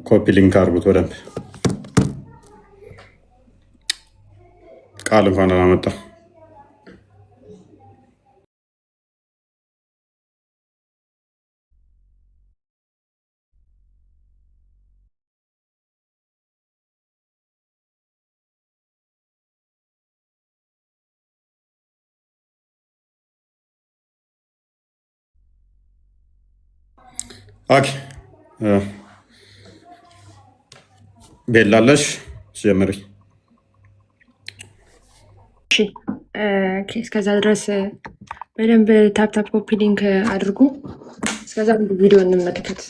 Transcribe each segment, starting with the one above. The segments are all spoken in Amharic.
ኮፒ ሊንክ አድርጉት በደንብ ቃል እንኳን አላመጣ ኦኬ ቤላለሽ ጀምሪ። እስከዛ ድረስ በደንብ ታፕታፕ ኮፒ ሊንክ አድርጉ። እስከዛ አንድ ቪዲዮ እንመልከት።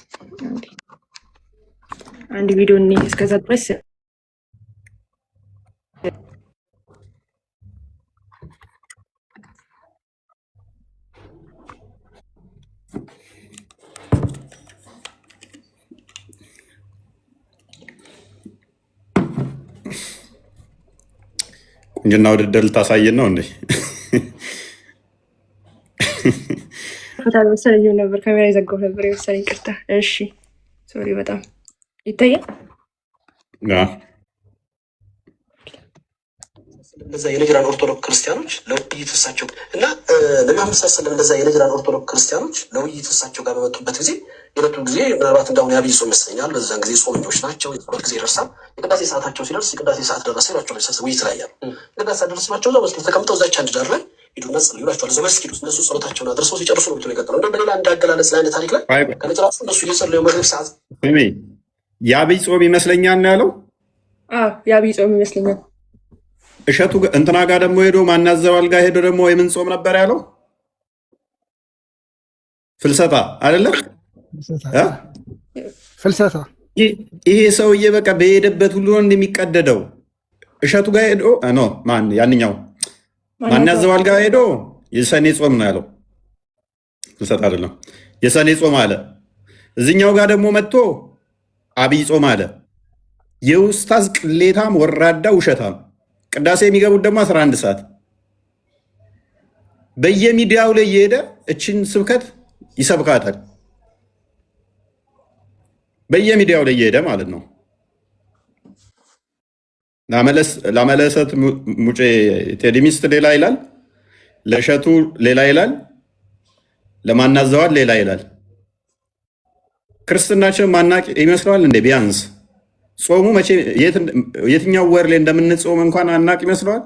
አንድ ቪዲዮ እስከዛ ድረስ ቁንጅና ውድድር ልታሳየን ነው እንዴ? መሰለኝ ነበር ካሜራ የዘጋው ነበር የመሰለኝ። ቅርታ። እሺ ሶሪ። በጣም ይታያል። እንደዛ የነጅራን ኦርቶዶክስ ክርስቲያኖች ለውይይት እሳቸው እና ለመሐመድ ሰለላሁ እንደዛ የነጅራን ኦርቶዶክስ ክርስቲያኖች ለውይይት እሳቸው ጋር በመጡበት ጊዜ የመጡ ጊዜ ምናልባት እንዳሁን ያብይ ጾም ይመስለኛል። በዛን ጊዜ ጾመኞች ናቸው። የጸሎት ጊዜ ይደርሳል። የቅዳሴ ሰዓታቸው ሲደርስ የቅዳሴ ሰዓት ደረሰ ይሏቸዋል። ውይይት ላይ ያሉ የቅዳሴ ሰዓት ደረስባቸው እዛው መስጊድ ተቀምጠው እዛች አንድ ዳር ላይ ሂዱና ጸልዩ ይሏቸዋል። እዛው መስጊድ ውስጥ እነሱ ጸሎታቸውን አድርሰው ሲጨርሱ ነው ቤቱ የቀጠለው። እና በሌላ እንዳገላለጽ ላይ ታሪክ ላይ ከነጭራሱ እነሱ እየጸለዩ መግሪብ ሰዓት የአብይ ጾም ይመስለኛል ነው ያለው። የአብይ ጾም ይመስለኛል። እሸቱ እንትና ጋር ደግሞ ሄዶ ማናዘባል ጋር ሄዶ ደግሞ የምን ጾም ነበር ያለው? ፍልሰታ አይደለም? ፍልሰታ። ይሄ ሰውዬ በቃ በሄደበት ሁሉ እንደሚቀደደው እሸቱ ጋር ሄዶ ኖ ማን ያንኛው ማናዘባል ጋር ሄዶ የሰኔ ጾም ነው ያለው። ፍልሰታ አይደለም፣ የሰኔ ጾም አለ። እዚኛው ጋር ደግሞ መጥቶ አብይ ጾም አለ። የኡስታዝ ቅሌታም ወራዳ ውሸታም ቅዳሴ የሚገቡት ደግሞ 11 ሰዓት በየሚዲያው ላይ እየሄደ እችን ስብከት ይሰብካታል። በየሚዲያው ላይ እየሄደ ማለት ነው። ላመለሰት ሙጬ ቴዲ ሚስት ሌላ ይላል፣ ለእሸቱ ሌላ ይላል፣ ለማናዘዋል ሌላ ይላል። ክርስትናችን ማናቅ ይመስለዋል እንዴ? ቢያንስ ጾሙ መቼ የትኛው ወር ላይ እንደምንጾም እንኳን አናቅ ይመስለዋል።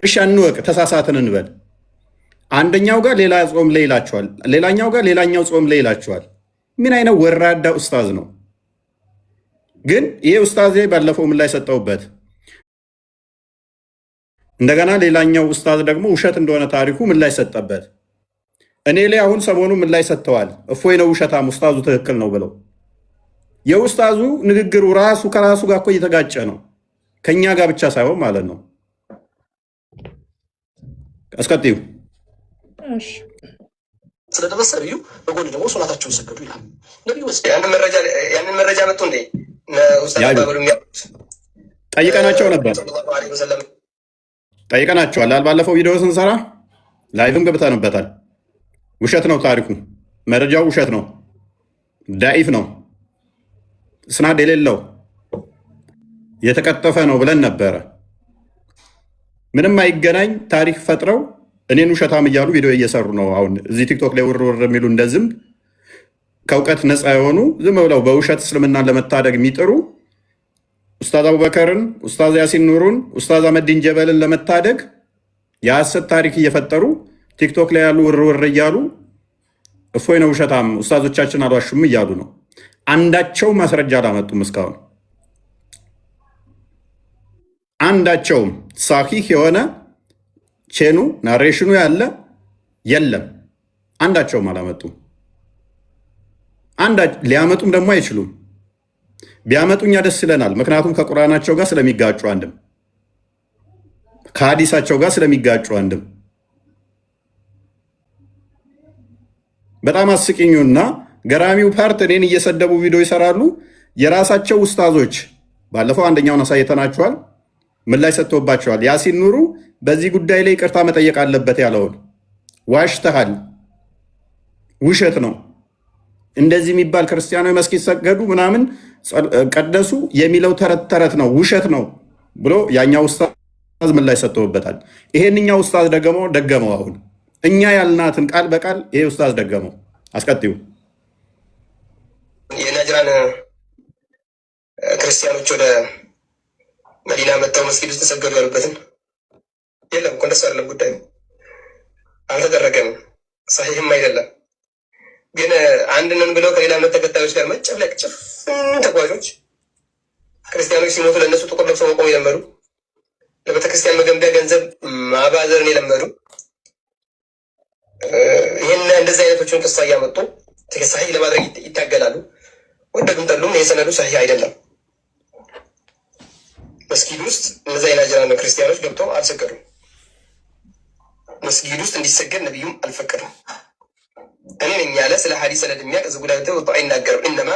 እሺ እንወቅ፣ ተሳሳትን እንበል። አንደኛው ጋር ሌላ ጾም ላይ ይላቸዋል፣ ሌላኛው ጋር ሌላኛው ጾም ላይ ይላቸዋል። ምን አይነት ወራዳ ኡስታዝ ነው ግን ይሄ ኡስታዝ? ባለፈው ምን ላይ ሰጠውበት። እንደገና ሌላኛው ኡስታዝ ደግሞ ውሸት እንደሆነ ታሪኩ ምን ላይ ሰጠበት። እኔ ላይ አሁን ሰሞኑ ምን ላይ ሰጥተዋል። እፎይ ነው ውሸታም፣ ኡስታዙ ትክክል ነው ብለው የኡስታዙ ንግግሩ ራሱ ከራሱ ጋር እኮ እየተጋጨ ነው። ከኛ ጋር ብቻ ሳይሆን ማለት ነው። አስቀጥዩ። ስለደረሰ ነቢዩ በጎን ደግሞ ሶላታቸውን ሰገዱ ይላል ነቢዩ። ያንን መረጃ መጡ እንዴ? ጠይቀናቸው ነበር፣ ጠይቀናቸዋል። ባለፈው ቪዲዮ ስንሰራ ላይቭም ገብተንበታል። ውሸት ነው ታሪኩ፣ መረጃው ውሸት ነው፣ ዳኢፍ ነው፣ ስናድ የሌለው የተቀጠፈ ነው ብለን ነበረ። ምንም አይገናኝ ታሪክ ፈጥረው እኔን ውሸታም እያሉ ቪዲዮ እየሰሩ ነው። አሁን እዚህ ቲክቶክ ላይ ውርውር የሚሉ እንደ ዝንብ ከእውቀት ነፃ የሆኑ ዝም ብለው በውሸት እስልምናን ለመታደግ የሚጥሩ ኡስታዝ አቡበከርን፣ ኡስታዝ ያሲን ኑሩን፣ ኡስታዝ አህመዲን ጀበልን ለመታደግ የሐሰት ታሪክ እየፈጠሩ ቲክቶክ ላይ ያሉ ውርውር እያሉ እፎይ ነው ውሸታም፣ ኡስታዞቻችን አልዋሹም እያሉ ነው። አንዳቸው ማስረጃ አላመጡም እስካሁን። አንዳቸውም ሳሂህ የሆነ ቼኑ ናሬሽኑ ያለ የለም። አንዳቸውም አላመጡም። ሊያመጡም ደግሞ አይችሉም። ቢያመጡ እኛ ደስ ይለናል። ምክንያቱም ከቁርአናቸው ጋር ስለሚጋጩ፣ አንድም ከሀዲሳቸው ጋር ስለሚጋጩ፣ አንድም በጣም አስቂኙና ገራሚው ፓርት እኔን እየሰደቡ ቪዲዮ ይሰራሉ። የራሳቸው ኡስታዞች ባለፈው አንደኛውን አሳይተናቸዋል። ምላሽ ሰጥቶባቸዋል። ያሲን ኑሩ በዚህ ጉዳይ ላይ ይቅርታ መጠየቅ አለበት ያለውን ዋሽተሃል፣ ውሸት ነው፣ እንደዚህ የሚባል ክርስቲያናዊ መስጊድ ሰገዱ ምናምን ቀደሱ የሚለው ተረት ተረት ነው፣ ውሸት ነው ብሎ ያኛው ኡስታዝ ምን ላይ ሰጥተውበታል። ይሄንኛው ኡስታዝ ደገመው። አሁን እኛ ያልናትን ቃል በቃል ይሄ ኡስታዝ ደገመው። አስቀጥዩ። የናጅራን ክርስቲያኖች ወደ መዲና መጥተው መስጊድ ውስጥ ተሰገዱ ያሉበትን የለም እኮ እንደሱ አይደለም ጉዳዩ፣ አልተደረገም፣ ሰሂህም አይደለም። ግን አንድነን ብለው ከሌላ እምነት ተከታዮች ጋር መጨፍለቅ ጭፍን ተጓዦች ክርስቲያኖች ሲሞቱ ለእነሱ ጥቁር ለብሰው መቆም የለመዱ፣ ለቤተክርስቲያን መገንቢያ ገንዘብ ማባዘርን የለመዱ ይህን እንደዚህ አይነቶችን ቅሳ እያመጡ ሰሂህ ለማድረግ ይታገላሉ። ወደዱም ጠሉም ይህ ሰነዱ ሰሂህ አይደለም። መስጊድ ውስጥ እነዚያ የናጅራን ክርስቲያኖች ገብተው አልሰገዱም። መስጊድ ውስጥ እንዲሰገድ ነቢዩም አልፈቀዱም። እኔ ነኝ ያለ ስለ ሀዲስ ሰነድ የሚያውቅ እዚህ ጉዳይ ወጥቶ አይናገርም። እነማ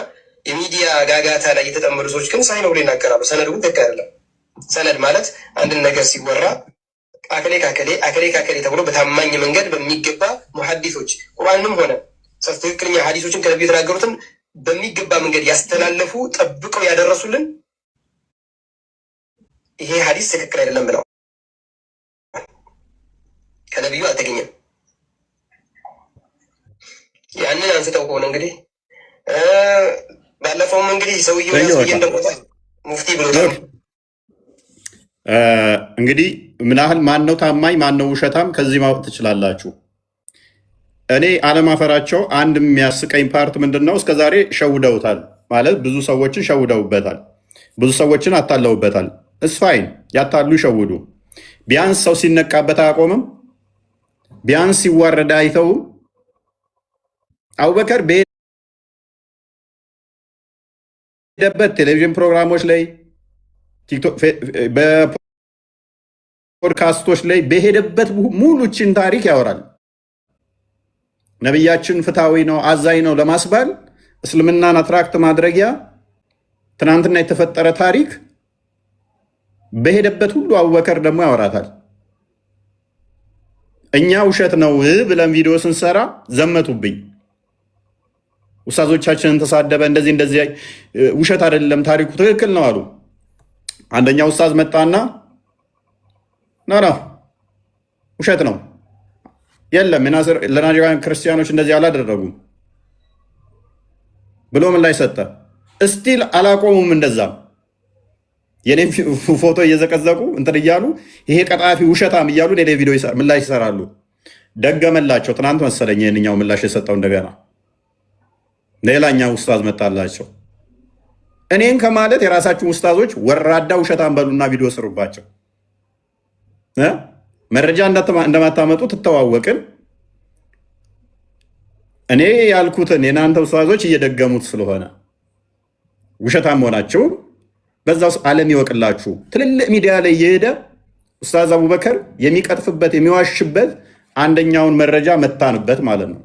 የሚዲያ ጋጋታ ላይ የተጠመዱ ሰዎች ግን ሳይ ነው ብሎ ይናገራሉ። ሰነዱ ግን ትክክል አይደለም። ሰነድ ማለት አንድን ነገር ሲወራ አከሌ ካከሌ ተብሎ በታማኝ መንገድ በሚገባ ሙሐዲሶች ቁርአንም ሆነ ትክክለኛ ሀዲሶችን ከነቢዩ የተናገሩትን በሚገባ መንገድ ያስተላለፉ ጠብቀው ያደረሱልን ይሄ ሀዲስ ትክክል አይደለም ብለው ከነቢዩ አልተገኘም። ያንን አንስተው ከሆነ እንግዲህ ባለፈውም እንግዲህ ሰውዬው እንደሞታ ሙፍቲ ብሎታል። እንግዲህ ምን ያህል ማን ነው ታማኝ ማን ነው ውሸታም ከዚህ ማወቅ ትችላላችሁ። እኔ አለማፈራቸው አንድ የሚያስቀኝ ፓርት ምንድን ነው? እስከዛሬ ሸውደውታል ማለት ብዙ ሰዎችን ሸውደውበታል፣ ብዙ ሰዎችን አታለውበታል። እስፋይን ያታሉ ይሸውዱ። ቢያንስ ሰው ሲነቃበት አያቆምም፣ ቢያንስ ሲዋረድ አይተውም። አቡበከር በሄደበት ቴሌቪዥን ፕሮግራሞች ላይ በፖድካስቶች ላይ በሄደበት ሙሉችን ታሪክ ያወራል። ነቢያችን ፍትሐዊ ነው አዛኝ ነው ለማስባል እስልምናን አትራክት ማድረጊያ ትናንትና የተፈጠረ ታሪክ በሄደበት ሁሉ አቡበከር ደግሞ ያወራታል። እኛ ውሸት ነው ብለን ቪዲዮ ስንሰራ ዘመቱብኝ። ኡስታዞቻችንን ተሳደበ፣ እንደዚህ ውሸት አይደለም ታሪኩ ትክክል ነው አሉ። አንደኛው ኡስታዝ መጣና ነው ውሸት ነው የለም ለናጅራን ክርስቲያኖች እንደዚህ አላደረጉም ብሎ ምን ላይ ሰጠ። እስቲል አላቆሙም። እንደዛም የኔም ፎቶ እየዘቀዘቁ እንትን እያሉ ይሄ ቀጣፊ ውሸታም እያሉ ሌላ ቪዲዮ ምላሽ ይሰራሉ። ደገመላቸው። ትናንት መሰለኝ ይህንኛው ምላሽ የሰጠው እንደገና ሌላኛው ኡስታዝ መጣላቸው። እኔን ከማለት የራሳችሁ ኡስታዞች ወራዳ ውሸታም በሉና ቪዲዮ ስሩባቸው። መረጃ እንደማታመጡ ትተዋወቅን። እኔ ያልኩትን የናንተ ኡስታዞች እየደገሙት ስለሆነ ውሸታም መሆናቸው በዛው ዓለም ይወቅላችሁ። ትልልቅ ሚዲያ ላይ እየሄደ ኡስታዝ አቡበከር የሚቀጥፍበት የሚዋሽበት አንደኛውን መረጃ መታንበት ማለት ነው።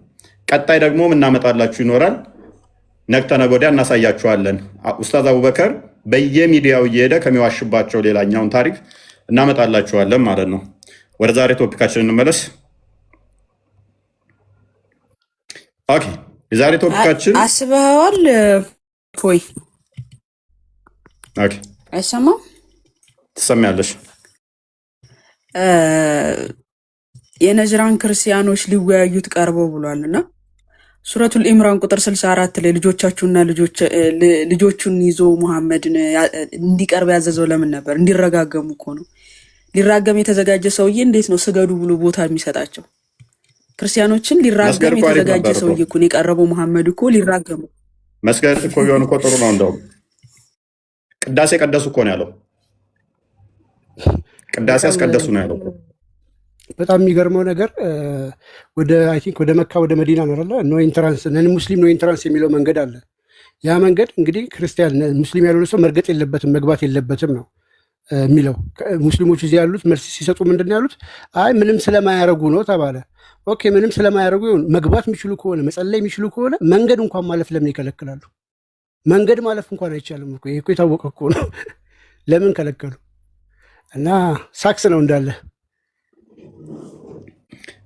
ቀጣይ ደግሞ እናመጣላችሁ ይኖራል። ነግተ ነገ ወዲያ እናሳያችኋለን። ኡስታዝ አቡበከር በየሚዲያው እየሄደ ከሚዋሽባቸው ሌላኛውን ታሪክ እናመጣላችኋለን ማለት ነው። ወደ ዛሬ ቶፒካችን እንመለስ። ኦኬ፣ የዛሬ ቶፒካችን አስበዋል ፎይ ኦኬ፣ አይሰማም? ትሰሚያለሽ? የነጅራን ክርስቲያኖች ሊወያዩት ቀርበው ብሏልና ሱረቱል ኢምራን ቁጥር 64 ላይ ልጆቹን ይዞ ሙሐመድን እንዲቀርብ ያዘዘው ለምን ነበር? እንዲረጋገሙ እኮ ነው። ሊራገም የተዘጋጀ ሰውዬ እንዴት ነው ስገዱ ብሎ ቦታ የሚሰጣቸው? ክርስቲያኖችን ሊራገም የተዘጋጀ ሰውዬ እኮ ነው የቀረበው። ሙሐመድ እኮ ሊራገሙ መስገድ እኮ ቢሆን እኮ ጥሩ ነው። እንደውም ቅዳሴ ቀደሱ እኮ ነው ያለው። ቅዳሴ አስቀደሱ ነው ያለው። በጣም የሚገርመው ነገር አይ ቲንክ ወደ መካ ወደ መዲና ነው አይደለ? ኖ ኢንትራንስ ነን ሙስሊም ኖ ኢንትራንስ የሚለው መንገድ አለ። ያ መንገድ እንግዲህ ክርስቲያን ሙስሊም ያልሆነ ሰው መርገጥ የለበትም መግባት የለበትም ነው የሚለው። ሙስሊሞች እዚህ ያሉት መልስ ሲሰጡ ምንድን ነው ያሉት? አይ ምንም ስለማያረጉ ነው ተባለ። ኦኬ ምንም ስለማያረጉ ይሁን። መግባት የሚችሉ ከሆነ መጸለይ የሚችሉ ከሆነ መንገድ እንኳን ማለፍ ለምን ይከለክላሉ? መንገድ ማለፍ እንኳን አይቻልም እኮ። ይሄ እኮ የታወቀ እኮ ነው። ለምን ከለከሉ? እና ሳክስ ነው እንዳለ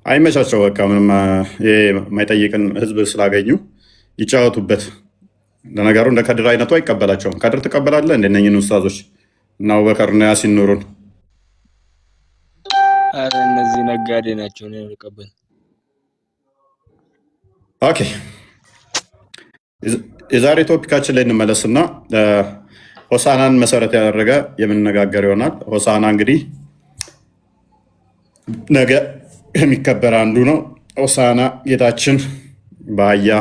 አይመቻቸው። በቃ ምንም የማይጠይቅን ህዝብ ስላገኙ ይጫወቱበት። ለነገሩ እንደ ከድር አይነቱ አይቀበላቸውም። ከድር ትቀበላለህ እንደነኝን ውስታዞች እና አቡበከር እና ያሲን ኑሩን? አረ እነዚህ ነጋዴ ናቸው ነው ያልቀበል። ኦኬ የዛሬ ቶፒካችን ላይ እንመለስና ሆሳናን መሰረት ያደረገ የምንነጋገር ይሆናል። ሆሳና እንግዲህ ነገ የሚከበር አንዱ ነው። ሆሳና ጌታችን በአህያ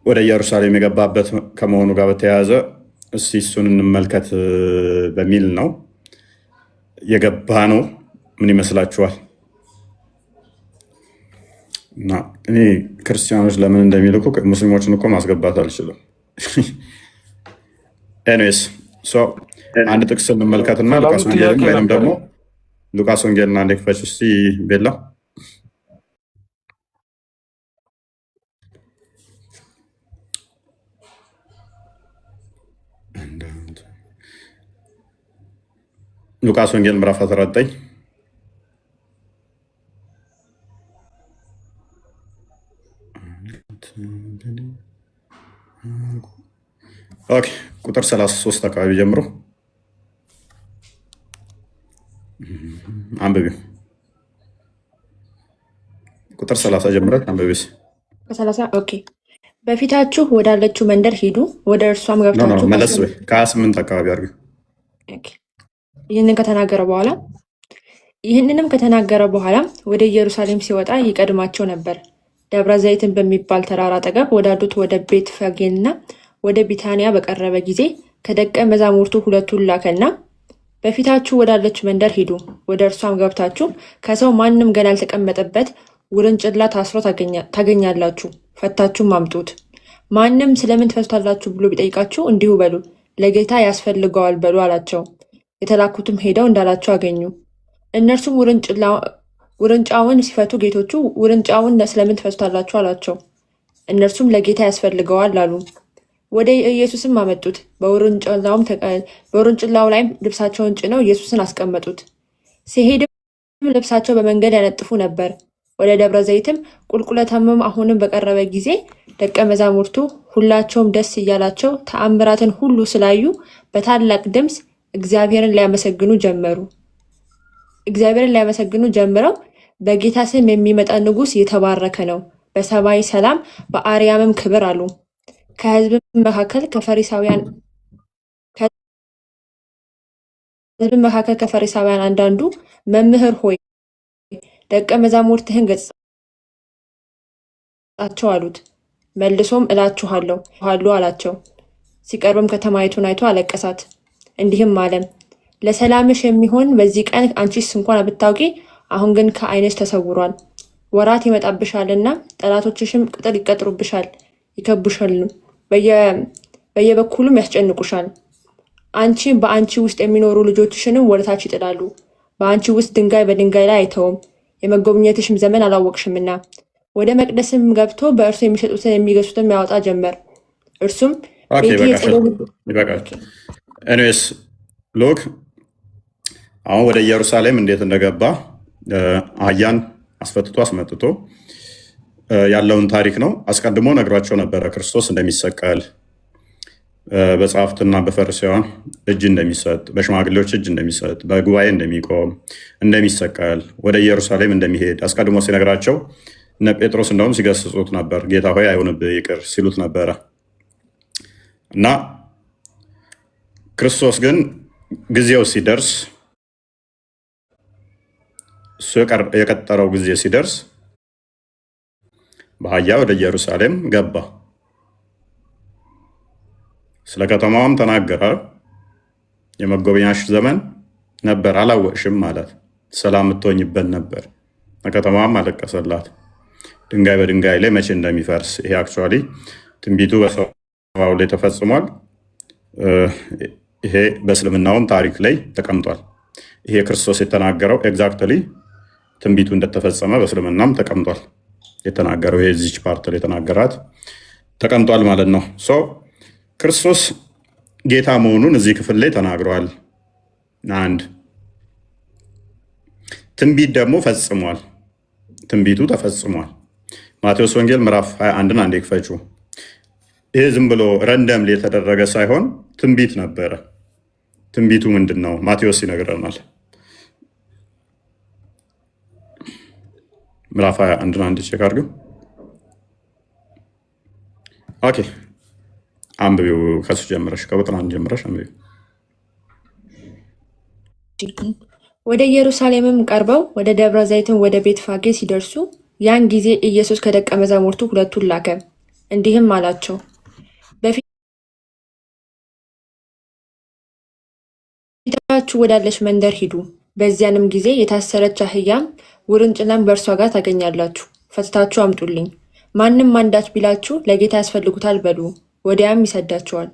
ወደ ኢየሩሳሌም የገባበት ከመሆኑ ጋር በተያያዘ እስቲ እሱን እንመልከት በሚል ነው የገባ ነው። ምን ይመስላችኋል? እና እኔ ክርስቲያኖች ለምን እንደሚልኩ ሙስሊሞችን እኮ ማስገባት አልችልም። ኤኒዌይስ አንድ ጥቅስ እንመልከትና ሉቃስ ወንጌልን ወይም ደግሞ ሉቃስ ወንጌልና አንዴ ክፈች እስቲ ቤላ። ሉቃስ ወንጌል ምዕራፍ 19 ኦኬ ቁጥር 33 አካባቢ ጀምሮ አንብቢው። ቁጥር 30 ጀምረህ አንብቢው። ኦኬ። በፊታችሁ ወዳለችው መንደር ሂዱ፣ ወደ እርሷም ገብታችሁ መለስ በይ። ከ28 አካባቢ አድርጊው። ይህንንም ከተናገረ በኋላ ወደ ኢየሩሳሌም ሲወጣ ይቀድማቸው ነበር። ደብረ ዘይትን በሚባል ተራራ አጠገብ ወዳሉት ወደ ቤት ፋጌና ወደ ቢታንያ በቀረበ ጊዜ ከደቀ መዛሙርቱ ሁለቱን ላከና በፊታችሁ ወዳለች መንደር ሂዱ፣ ወደ እርሷም ገብታችሁ ከሰው ማንም ገና ያልተቀመጠበት ውርንጭላ ታስሮ ታገኛላችሁ፣ ፈታችሁም አምጡት። ማንም ስለምን ትፈቱታላችሁ ብሎ ቢጠይቃችሁ እንዲሁ በሉ፣ ለጌታ ያስፈልገዋል በሉ አላቸው። የተላኩትም ሄደው እንዳላቸው አገኙ። እነርሱም ውርንጫውን ሲፈቱ ጌቶቹ ውርንጫውን ስለምን ትፈቱታላችሁ አላቸው። እነርሱም ለጌታ ያስፈልገዋል አሉ። ወደ ኢየሱስም አመጡት። በውርንጭላው ላይም ልብሳቸውን ጭነው ኢየሱስን አስቀመጡት። ሲሄድም ልብሳቸው በመንገድ ያነጥፉ ነበር። ወደ ደብረ ዘይትም ቁልቁለታምም አሁንም በቀረበ ጊዜ ደቀ መዛሙርቱ ሁላቸውም ደስ እያላቸው ተአምራትን ሁሉ ስላዩ በታላቅ ድምፅ እግዚአብሔርን ሊያመሰግኑ ጀምረው በጌታ ስም የሚመጣ ንጉሥ የተባረከ ነው፣ በሰማይ ሰላም፣ በአርያምም ክብር አሉ። ከሕዝብም መካከል ከፈሪሳውያን አንዳንዱ መምህር ሆይ ደቀ መዛሙርትህን ገሥጻቸው አሉት። መልሶም እላችኋለሁ አላቸው። ሲቀርብም ከተማይቱን አይቶ አለቀሳት፣ እንዲህም አለ፣ ለሰላምሽ የሚሆን በዚህ ቀን አንቺስ እንኳን ብታውቂ፣ አሁን ግን ከዓይንሽ ተሰውሯል። ወራት ይመጣብሻልና ጠላቶችሽም ቅጥር ይቀጥሩብሻል፣ ይከቡሻልም፣ በየበኩሉም ያስጨንቁሻል። አንቺ በአንቺ ውስጥ የሚኖሩ ልጆችሽንም ወደታች ይጥላሉ። በአንቺ ውስጥ ድንጋይ በድንጋይ ላይ አይተውም፣ የመጎብኘትሽም ዘመን አላወቅሽምና። ወደ መቅደስም ገብቶ በእርሱ የሚሸጡትን የሚገዙትን ያወጣ ጀመር። እርሱም ይበቃል። ኤኒዌይስ ሎክ አሁን ወደ ኢየሩሳሌም እንዴት እንደገባ አህያን አስፈትቶ አስመጥቶ ያለውን ታሪክ ነው። አስቀድሞ ነግሯቸው ነበረ ክርስቶስ እንደሚሰቀል፣ በጸሐፍትና በፈሪሳውያን እጅ እንደሚሰጥ፣ በሽማግሌዎች እጅ እንደሚሰጥ፣ በጉባኤ እንደሚቆም፣ እንደሚሰቀል፣ ወደ ኢየሩሳሌም እንደሚሄድ አስቀድሞ ሲነግራቸው እነ ጴጥሮስ እንደውም ሲገስጹት ነበር። ጌታ ሆይ አይሁንብህ ይቅር ሲሉት ነበረ እና ክርስቶስ ግን ጊዜው ሲደርስ እሱ የቀጠረው ጊዜ ሲደርስ በአህያ ወደ ኢየሩሳሌም ገባ። ስለ ከተማዋም ተናገረ። የመጎብኛሽ ዘመን ነበር አላወቅሽም ማለት፣ ሰላም የምትሆኝበት ነበር። ከተማዋም አለቀሰላት፣ ድንጋይ በድንጋይ ላይ መቼ እንደሚፈርስ። ይሄ አክቹዋሊ ትንቢቱ በሰው ላይ ተፈጽሟል። ይሄ በእስልምናውም ታሪክ ላይ ተቀምጧል። ይሄ ክርስቶስ የተናገረው ኤግዛክትሊ ትንቢቱ እንደተፈጸመ በእስልምናም ተቀምጧል። የተናገረው ይሄ ዚች ፓርት ላይ የተናገራት ተቀምጧል ማለት ነው። ክርስቶስ ጌታ መሆኑን እዚህ ክፍል ላይ ተናግረዋል። አንድ ትንቢት ደግሞ ፈጽሟል። ትንቢቱ ተፈጽሟል። ማቴዎስ ወንጌል ምዕራፍ 21ን አንዴ ክፈቹ። ይሄ ዝም ብሎ ረንደምሊ የተደረገ ሳይሆን ትንቢት ነበረ። ትንቢቱ ምንድን ነው? ማቴዎስ ይነግረናል። ምዕራፍ 21ን አንዴ ቼክ አድርገው። ኦኬ አንብቢው፣ ከሱ ጀምረሽ ከቁጥር 1 ጀምረሽ አንብቢው። ወደ ኢየሩሳሌምም ቀርበው ወደ ደብረ ዘይትም ወደ ቤት ፋጌ ሲደርሱ ያን ጊዜ ኢየሱስ ከደቀ መዛሙርቱ ሁለቱን ላከ፣ እንዲህም አላቸው፣ በፊታችሁ ወዳለች መንደር ሂዱ። በዚያንም ጊዜ የታሰረች አህያም ውርንጭላም በእርሷ ጋር ታገኛላችሁ፣ ፈትታችሁ አምጡልኝ። ማንም አንዳች ቢላችሁ ለጌታ ያስፈልጉታል በሉ፣ ወዲያም ይሰዳቸዋል።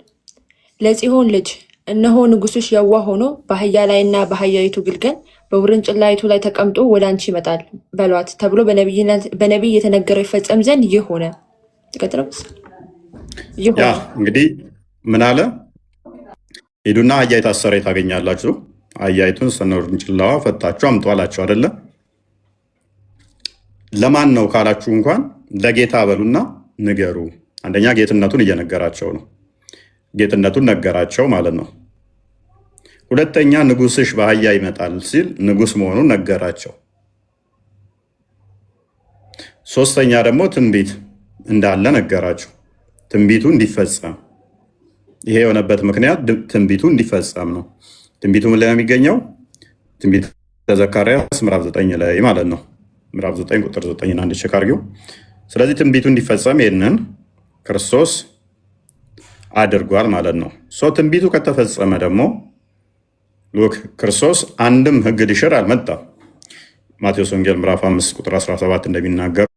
ለጽዮን ልጅ እነሆ ንጉሥሽ የዋህ ሆኖ በአህያ ላይና በአህያይቱ ግልገል በውርንጭላይቱ ላይ ተቀምጦ ወደ አንቺ ይመጣል በሏት ተብሎ በነቢይ የተነገረው ይፈጸም ዘንድ ይህ ሆነ። እንግዲህ ምን አለ? ሂዱና አህያ የታሰረ ታገኛላችሁ፣ አህያይቱን እስከነ ውርንጭላዋ ፈታችሁ አምጡ አላቸው አይደለ? ለማን ነው ካላችሁ እንኳን ለጌታ በሉና ንገሩ። አንደኛ ጌትነቱን እየነገራቸው ነው። ጌትነቱን ነገራቸው ማለት ነው። ሁለተኛ ንጉሥሽ በአህያ ይመጣል ሲል ንጉሥ መሆኑን ነገራቸው። ሶስተኛ ደግሞ ትንቢት እንዳለ ነገራቸው። ትንቢቱ እንዲፈጸም፣ ይሄ የሆነበት ምክንያት ትንቢቱ እንዲፈጸም ነው። ትንቢቱ ምን ላይ ነው የሚገኘው? ትንቢት ዘካርያስ ምዕራፍ 9 ላይ ማለት ነው። ምዕራፍ 9 ቁጥር 9 አንድ ቼክ አድርጊው። ስለዚህ ትንቢቱ እንዲፈጸም ይህንን ክርስቶስ አድርጓል ማለት ነው። ትንቢቱ ከተፈጸመ ደግሞ ሉክ ክርስቶስ አንድም ሕግ ሊሽር አልመጣም። ማቴዎስ ወንጌል ምዕራፍ 5 ቁጥር 17 እንደሚናገር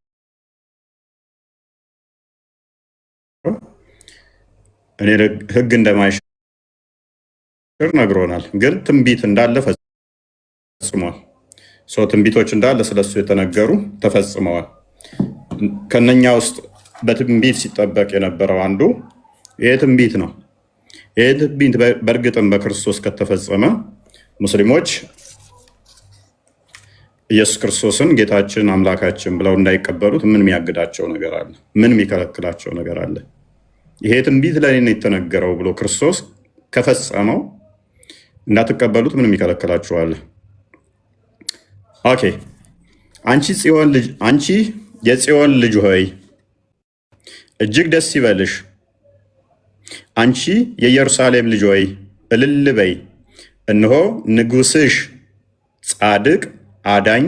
እኔ ሕግ እንደማይሽር ነግሮናል። ግን ትንቢት እንዳለ ፈጽሟል። ትንቢቶች እንዳለ ስለሱ የተነገሩ ተፈጽመዋል። ከነኛ ውስጥ በትንቢት ሲጠበቅ የነበረው አንዱ ይሄ ትንቢት ነው። ይህ ትንቢት በእርግጥም በክርስቶስ ከተፈጸመ ሙስሊሞች ኢየሱስ ክርስቶስን ጌታችን አምላካችን ብለው እንዳይቀበሉት ምን የሚያግዳቸው ነገር አለ? ምን የሚከለክላቸው ነገር አለ? ይሄ ትንቢት ለእኔ ነው የተነገረው ብሎ ክርስቶስ ከፈጸመው እንዳትቀበሉት ምን የሚከለክላቸው አለ? ኦኬ አንቺ የጽዮን ልጅ ሆይ እጅግ ደስ ይበልሽ፣ አንቺ የኢየሩሳሌም ልጅ ሆይ እልል በይ፣ እነሆ ንጉሥሽ ጻድቅ አዳኝ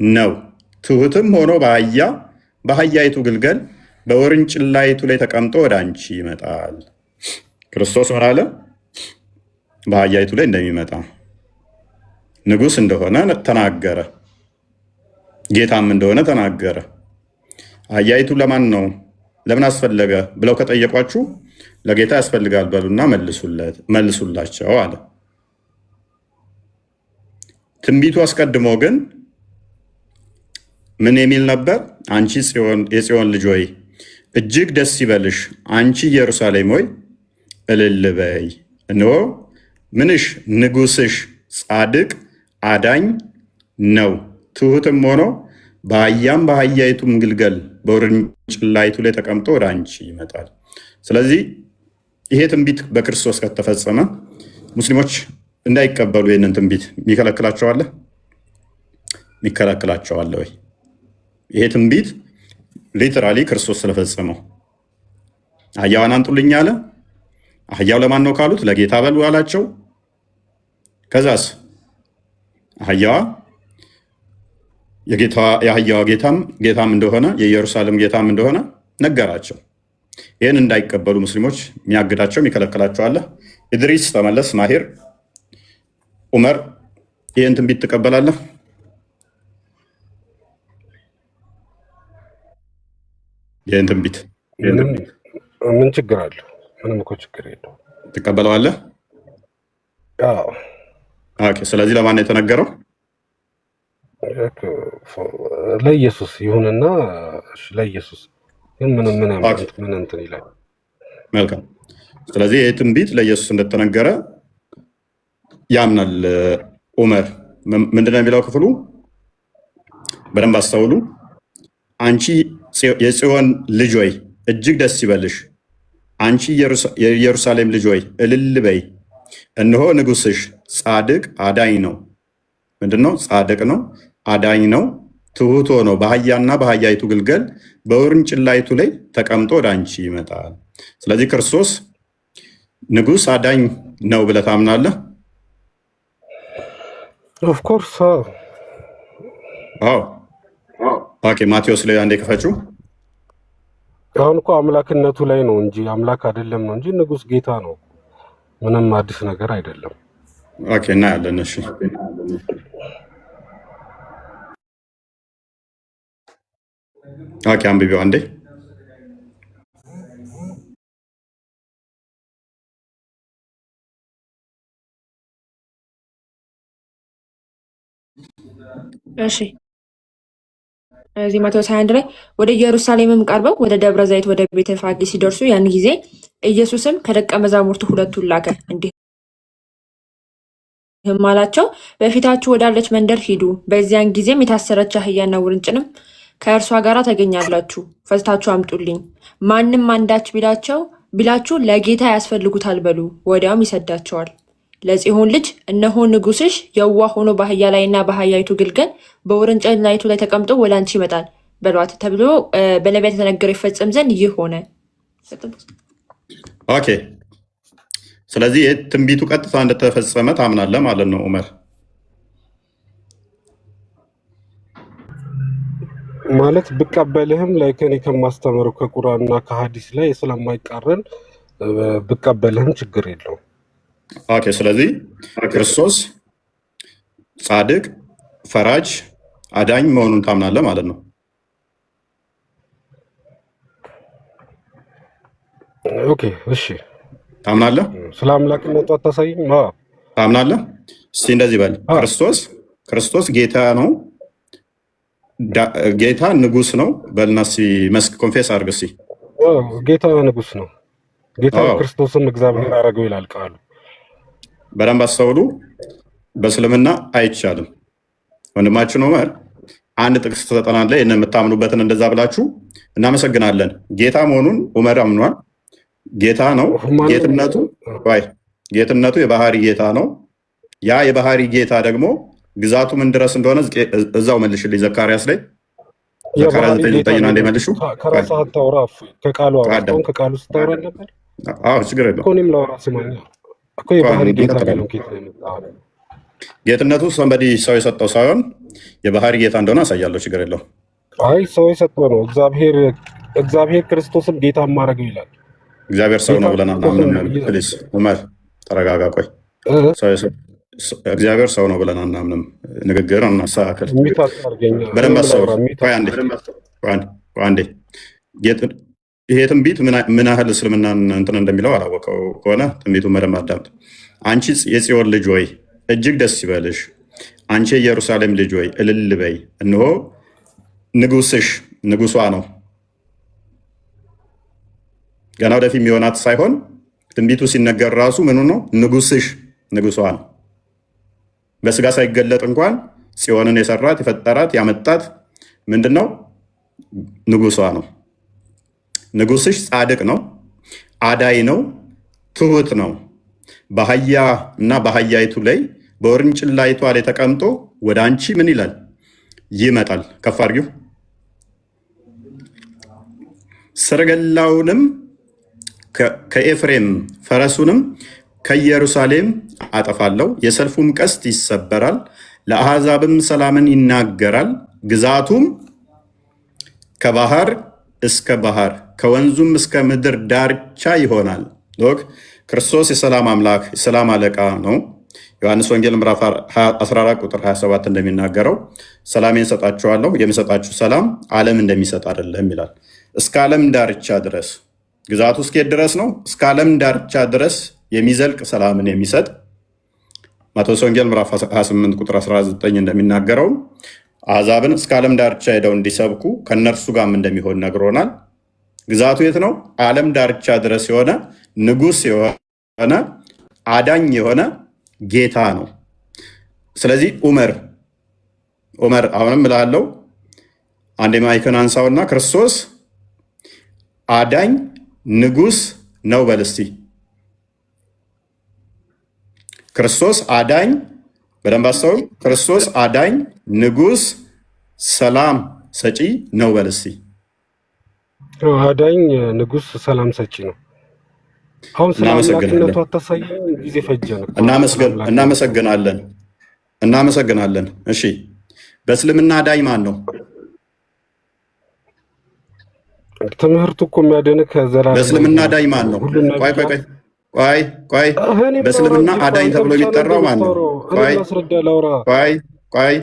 ነው፣ ትሑትም ሆኖ በአህያይቱ ግልገል በውርንጭላይቱ ላይ ተቀምጦ ወደ አንቺ ይመጣል። ክርስቶስ ምን አለ? በአህያይቱ ላይ እንደሚመጣ ንጉሥ እንደሆነ ተናገረ። ጌታም እንደሆነ ተናገረ። አህያይቱ ለማን ነው ለምን አስፈለገ ብለው ከጠየቋችሁ ለጌታ ያስፈልጋል በሉና መልሱላቸው አለ። ትንቢቱ አስቀድሞ ግን ምን የሚል ነበር? አንቺ የጽዮን ልጅ ሆይ እጅግ ደስ ይበልሽ፣ አንቺ ኢየሩሳሌም ሆይ እልል በይ፣ እነሆ ምንሽ ንጉሥሽ ጻድቅ አዳኝ ነው፣ ትሑትም ሆኖ በአህያይቱም ግልገል በውርንጭላይቱ ላይ ተቀምጦ ወደ አንቺ ይመጣል። ስለዚህ ይሄ ትንቢት በክርስቶስ ከተፈጸመ ሙስሊሞች እንዳይቀበሉ ይህንን ትንቢት የሚከለክላቸዋለ? የሚከለክላቸዋለ ወይ? ይሄ ትንቢት ሊትራሊ ክርስቶስ ስለፈጸመው አህያዋን አንጡልኝ አለ። አህያው ለማን ነው ካሉት ለጌታ በሉ አላቸው። ከዛስ አህያዋ የአህያዋ ጌታም እንደሆነ የኢየሩሳሌም ጌታም እንደሆነ ነገራቸው። ይህን እንዳይቀበሉ ሙስሊሞች የሚያግዳቸው የሚከለክላቸው አለ? ኢድሪስ ተመለስ፣ ማሂር ኡመር ይህን ትንቢት ትቀበላለህ? ይህን ትንቢት ምን ችግር አለው? ምንም እኮ ችግር የለው። ትቀበለዋለህ? ስለዚህ ለማን ነው የተነገረው? ለኢየሱስ ይሁንና ለኢየሱስ ግን ምን እንትን ይላል። መልካም። ስለዚህ ይህ ትንቢት ለኢየሱስ እንደተነገረ ያምናል ኡመር። ምንድነው የሚለው ክፍሉ? በደንብ አስተውሉ። አንቺ የጽዮን ልጅ ሆይ እጅግ ደስ ይበልሽ፣ አንቺ የኢየሩሳሌም ልጅ ሆይ እልል በይ፣ እነሆ ንጉሥሽ ጻድቅ አዳኝ ነው። ምንድነው? ጻድቅ ነው፣ አዳኝ ነው፣ ትሑት ሆኖ በአህያና በአህያይቱ ግልገል በውርንጭላይቱ ላይ ተቀምጦ ወደ አንቺ ይመጣል። ስለዚህ ክርስቶስ ንጉሥ አዳኝ ነው ብለህ ታምናለህ? ኦፍኮርስ። ኦኬ፣ ማቴዎስ ላይ አንዴ ክፈችው። አሁን እኮ አምላክነቱ ላይ ነው እንጂ አምላክ አይደለም ነው እንጂ ንጉሥ ጌታ ነው። ምንም አዲስ ነገር አይደለም። ኦኬ፣ እናያለን። እሺ ኦኬ፣ አንብቢው አንዴ። እሺ እዚህ ማቴዎስ 21 ላይ ወደ ኢየሩሳሌምም ቀርበው ወደ ደብረ ዘይት ወደ ቤተ ፋጌ ሲደርሱ ያን ጊዜ ኢየሱስም ከደቀ መዛሙርቱ ሁለቱን ላከ፣ እንዲህም አላቸው፣ በፊታችሁ ወዳለች መንደር ሂዱ። በዚያን ጊዜም የታሰረች አህያና ውርንጭንም ከእርሷ ጋር ታገኛላችሁ፣ ፈትታችሁ አምጡልኝ። ማንም አንዳች ቢላችሁ ለጌታ ያስፈልጉታል በሉ፣ ወዲያውም ይሰዳቸዋል። ለጽዮን ልጅ እነሆ ንጉሥሽ የዋህ ሆኖ በአህያ ላይና በአህያይቱ ግልገል በውርንጭላይቱ ላይ ተቀምጦ ወደ አንቺ ይመጣል በሏት ተብሎ በነቢያት የተነገረው ይፈጸም ዘንድ ይህ ሆነ። ኦኬ፣ ስለዚህ ትንቢቱ ቀጥታ እንደተፈጸመ ታምናለህ ማለት ነው ዑመር? ማለት ብቀበልህም ላይ ከኔ ከማስተምረው ከቁርአንና ከሀዲስ ላይ ስለማይቃረን ብቀበልህም ችግር የለውም። ኦኬ፣ ስለዚህ ክርስቶስ ጻድቅ፣ ፈራጅ፣ አዳኝ መሆኑን ታምናለህ ማለት ነው? ኦኬ፣ እሺ፣ ታምናለህ? ስለ አምላክነቱ አታሳይም? ታምናለህ? እስቲ እንደዚህ በል፣ ክርስቶስ ጌታ ነው፣ ጌታ ንጉስ ነው በልና መስክ ኮንፌስ አድርግ እስኪ። ጌታ ንጉስ ነው። ጌታ ክርስቶስም እግዚአብሔር አደረገው ይላል ቃሉ። በደንብ አስተውሉ። በእስልምና አይቻልም። ወንድማችን ዑመር አንድ ጥቅስ ተጠናለ ይህን የምታምኑበትን እንደዛ ብላችሁ እናመሰግናለን። ጌታ መሆኑን ዑመር አምኗል። ጌታ ነው። ጌትነቱ የባህሪ ጌታ ነው። ያ የባህሪ ጌታ ደግሞ ግዛቱ ምን ድረስ እንደሆነ እዛው መልሽልኝ። ዘካርያስ ላይ ዘካርያስ 9:9 አንዴ መልሹ። ከራስህ አታውራ፣ ከቃሉ አውራውን ከቃሉ ስታወራ ነበር። ችግር የለውም እኮ እኔም ላውራ ስማኝ እኮ የባህሪ ጌታ ነው። ጌትነቱ ሰንበዲ ሰው የሰጠው ሳይሆን የባህሪ ጌታ እንደሆነ አሳያለሁ። ችግር የለውም። አይ ሰው የሰጠው ነው። እግዚአብሔር ክርስቶስን ጌታ ማድረግ ይላል። እግዚአብሔር ሰው ነው ብለን አናምንም። ፕሊዝ ዑመር ተረጋጋ። ቆይ እግዚአብሔር ሰው ነው ብለን አናምንም። ንግግር እናስተካክል። በደንብ አስተውል። አንዴ ይሄ ትንቢት ምን ያህል እስልምናን እንትን እንደሚለው አላወቀው ከሆነ ትንቢቱን በደንብ አዳምጥ። አንቺ የጽዮን ልጅ ወይ እጅግ ደስ ይበልሽ፣ አንቺ የኢየሩሳሌም ልጅ ወይ እልል በይ፣ እነሆ ንጉሥሽ ንጉሷ ነው። ገና ወደፊት የሚሆናት ሳይሆን ትንቢቱ ሲነገር ራሱ ምኑ ነው? ንጉሥሽ ንጉሷ ነው። በስጋ ሳይገለጥ እንኳን ጽዮንን የሰራት የፈጠራት ያመጣት ምንድን ነው? ንጉሷ ነው። ንጉሥሽ ጻድቅ ነው፣ አዳይ ነው፣ ትሁት ነው። በአህያ እና በአህያይቱ ላይ በውርንጭላይቷ ላይ ተቀምጦ ወደ አንቺ ምን ይላል? ይመጣል። ከፍ አድርጊው። ሰረገላውንም ከኤፍሬም ፈረሱንም ከኢየሩሳሌም አጠፋለሁ። የሰልፉም ቀስት ይሰበራል፣ ለአሕዛብም ሰላምን ይናገራል። ግዛቱም ከባህር እስከ ባህር ከወንዙም እስከ ምድር ዳርቻ ይሆናል። ክርስቶስ የሰላም አምላክ የሰላም አለቃ ነው። ዮሐንስ ወንጌል ምዕራፍ 14 ቁጥር 27 እንደሚናገረው ሰላሜን ሰጣችኋለሁ፣ የሚሰጣችሁ ሰላም ዓለም እንደሚሰጥ አይደለም ይላል። እስከ ዓለም ዳርቻ ድረስ ግዛቱ እስኬት ድረስ ነው? እስከ ዓለም ዳርቻ ድረስ የሚዘልቅ ሰላምን የሚሰጥ ማቴዎስ ወንጌል ምዕራፍ 28 ቁጥር 19 እንደሚናገረው አሕዛብን እስከ ዓለም ዳርቻ ሄደው እንዲሰብኩ ከእነርሱ ጋርም እንደሚሆን ነግሮናል። ግዛቱ የት ነው? ዓለም ዳርቻ ድረስ የሆነ ንጉሥ የሆነ አዳኝ የሆነ ጌታ ነው። ስለዚህ ዑመር አሁንም እላለሁ አንድ ማይክን አንሳውና ክርስቶስ አዳኝ ንጉስ ነው በል እስቲ። ክርስቶስ አዳኝ፣ በደንብ አስተውል። ክርስቶስ አዳኝ ንጉስ ሰላም ሰጪ ነው በል እስቲ። አዳኝ ንጉስ ሰላም ሰጪ ነው። አሁን ስለ አምላክነቱ አታሳየን፣ ጊዜ ፈጀን። እናመሰግናለን። እሺ በእስልምና አዳኝ ማን ነው? ትምህርቱ እኮ የሚያደንቅ ከዘላለም። በእስልምና አዳኝ ማን ነው? ቆይ በእስልምና አዳኝ ተብሎ የሚጠራው ማን ነው? ቆይ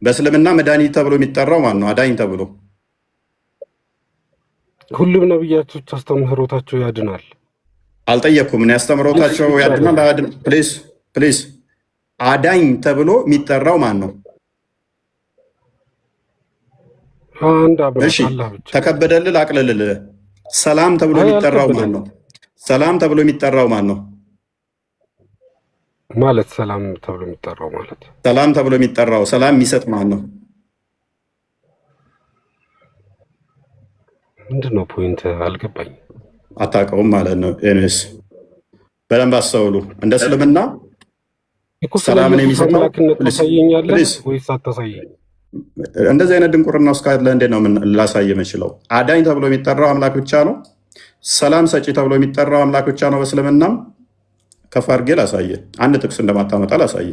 በእስልምና መድኃኒት ተብሎ የሚጠራው ማን ነው? አዳኝ ተብሎ ሁሉም ነብያቶች አስተምህሮታቸው ያድናል። አልጠየኩም። እኔ አስተምህሮታቸው ያድናል። ፕሊዝ አዳኝ ተብሎ የሚጠራው ማን ነው? እሺ ተከበደልህ፣ አቅልልልህ። ሰላም ተብሎ የሚጠራው ማን ነው? ሰላም ተብሎ የሚጠራው ማን ነው? ማለት ሰላም ተብሎ የሚጠራው ማለት ሰላም ተብሎ የሚጠራው ሰላም የሚሰጥ ማን ነው? ምንድነው ፖይንት? አልገባኝ። አታውቀውም ማለት ነው። ኤኒዌይስ በደንብ አስተውሉ። እንደ እስልምና ሰላምን የሚሰጠው ወይስ አታሳየኝ? እንደዚህ አይነት ድንቁርና ውስጥ ካለ እንዴት ነው ላሳይ የምችለው? አዳኝ ተብሎ የሚጠራው አምላክ ብቻ ነው። ሰላም ሰጪ ተብሎ የሚጠራው አምላክ ብቻ ነው። በእስልምናም ከፍ አድርጌ ላሳየ። አንድ ጥቅስ እንደማታመጣ ላሳየ።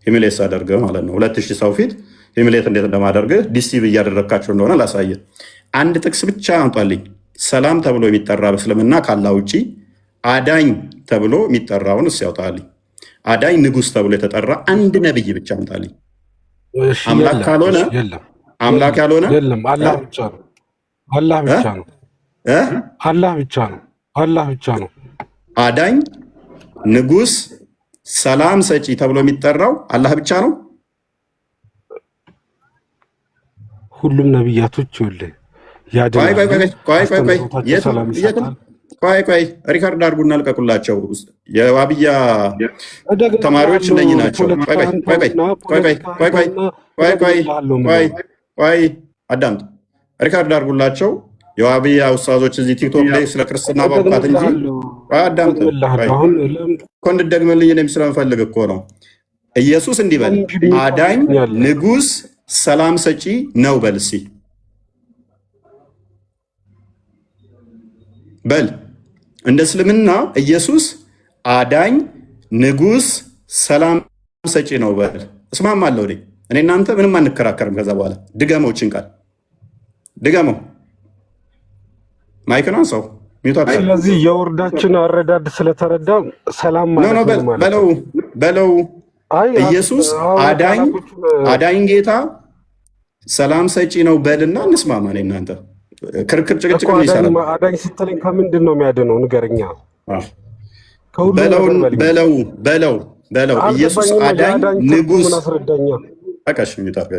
ሂሚሌት ሳደርግህ ማለት ነው። 2000 ሰው ፊት ሂሚሌት እንዴት እንደማደርግህ ዲስቲቭ እያደረግካቸው እንደሆነ ላሳየ። አንድ ጥቅስ ብቻ አምጣልኝ። ሰላም ተብሎ የሚጠራ በእስልምና ካላ ውጪ አዳኝ ተብሎ የሚጠራውን እስ ያውጣልኝ። አዳኝ ንጉስ ተብሎ የተጠራ አንድ ነብይ ብቻ አምጣልኝ። አምላክ ካልሆነ አምላክ ያልሆነ የለም። አላህ ብቻ ነው። አላህ ብቻ ነው። አላህ ብቻ ነው። አላህ ብቻ ነው። አዳኝ ንጉስ ሰላም ሰጪ ተብሎ የሚጠራው አላህ ብቻ ነው። ሁሉም ነብያቶች ይኸውልህ ቆይ ሪካርድ አድርጉና ልቀቁላቸው። የዋብያ ተማሪዎች እነኚህ ናቸው። ቆይ አዳምጥ። ሪካርድ አድርጉላቸው። የዋብያ ውስታዞች እዚህ ቲክቶክ ላይ ስለ ክርስትና ባውቃት እንጂ አዳምጥ እኮ እንድትደግምልኝ እኔም ስለምፈልግ እኮ ነው። ኢየሱስ እንዲህ በል፣ አዳኝ ንጉስ ሰላም ሰጪ ነው በል እስኪ በል። እንደ እስልምና ኢየሱስ አዳኝ ንጉስ ሰላም ሰጪ ነው በል። እስማማለሁ። እኔ እናንተ ምንም አንከራከርም። ከዛ በኋላ ድገመውችን ቃል ድገመው። ማይክን አንሳው። ስለዚህ የወርዳችን አረዳድ ስለተረዳ ሰላም ማለት ነው በለው። ኢየሱስ አዳኝ ጌታ ሰላም ሰጪ ነው በልና እንስማማ። እኔ እናንተ ክርክር ጭቅጭቅ ምን ይሰራል? አዳኝ ስትለኝ ከምንድን ነው የሚያድነው? ንገረኛ። በለው ኢየሱስ አዳኝ ንጉስ አቃሽ ሚታርገ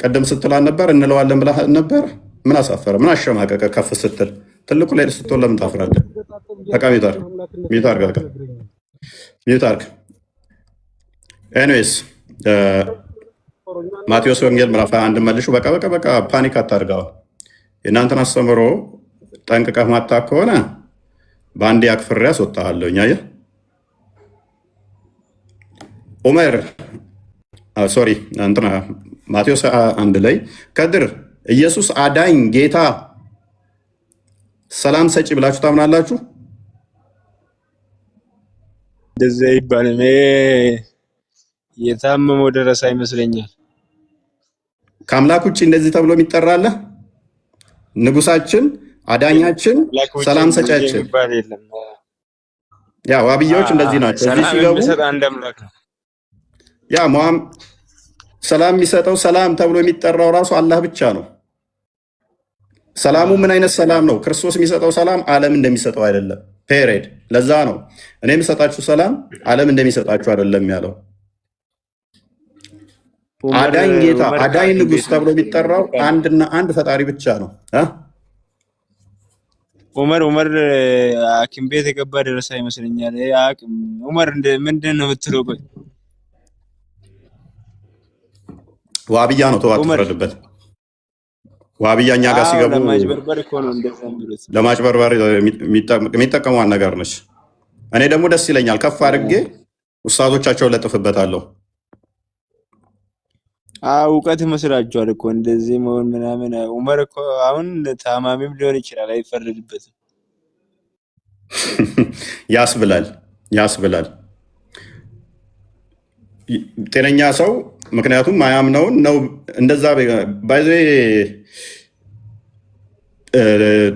ቀደም ስትላል ነበር እንለዋለን ብለህ ነበር። ምን አሳፈረ? ምን አሸማቀቀ? ከፍ ስትል ትልቁ ላይ ስትሆን ለምን ታፍራለህ? በቃ ሚታርግ ኤኒዌይስ ማቴዎስ ወንጌል ምዕራፍ 21 መልሹ። በቃ ፓኒክ አታርጋው። የእናንተን አስተምሮ ጠንቅቀህ ማታ ከሆነ በአንድ አክፍሬ አስወጣሃለሁ። አየህ ዑመር ሶሪ እንትና ማቴዎስ 1 ላይ ከድር ኢየሱስ አዳኝ ጌታ ሰላም ሰጪ ብላችሁ ታምናላችሁ? እንደዛ ይባልም የታመመው ደረሰ ይመስለኛል። ከአምላክ ውጭ እንደዚህ ተብሎ የሚጠራለ ንጉሳችን፣ አዳኛችን፣ ሰላም ሰጫችን ያ ዋብያዎች እንደዚህ ናቸው። እዚህ ሲገቡ አንድ አምላክ ነው። ያ ሰላም የሚሰጠው ሰላም ተብሎ የሚጠራው ራሱ አላህ ብቻ ነው። ሰላሙ ምን አይነት ሰላም ነው? ክርስቶስ የሚሰጠው ሰላም ዓለም እንደሚሰጠው አይደለም። ፔሬድ። ለዛ ነው እኔ የምሰጣችሁ ሰላም ዓለም እንደሚሰጣችሁ አይደለም ያለው። አዳኝ ጌታ፣ አዳኝ ንጉስ ተብሎ የሚጠራው አንድና አንድ ፈጣሪ ብቻ ነው። ዑመር ሐኪም ቤት የገባ ደረሰ ይመስለኛል። ዑመር ምንድን ነው የምትለው? ቆይ ዋብያ ነው ተው፣ አትፍረድበት። ዋሃብያኛ ጋር ሲገቡ ለማጭበርበር እኮ ነው እንደዛ የሚሉት። ለማጭበርበር የሚጠቀሟን ነገር ነች። እኔ ደግሞ ደስ ይለኛል፣ ከፍ አድርጌ ኡስታዞቻቸውን ለጥፍበታለሁ። እውቀት ይመስላችኋል እኮ እንደዚህ መሆን ምናምን። ዑመር እኮ አሁን ታማሚም ሊሆን ይችላል፣ አይፈረድበትም። ያስብላል። ጤነኛ ሰው ምክንያቱም ማያምነውን ነው እንደዛ ባይዘ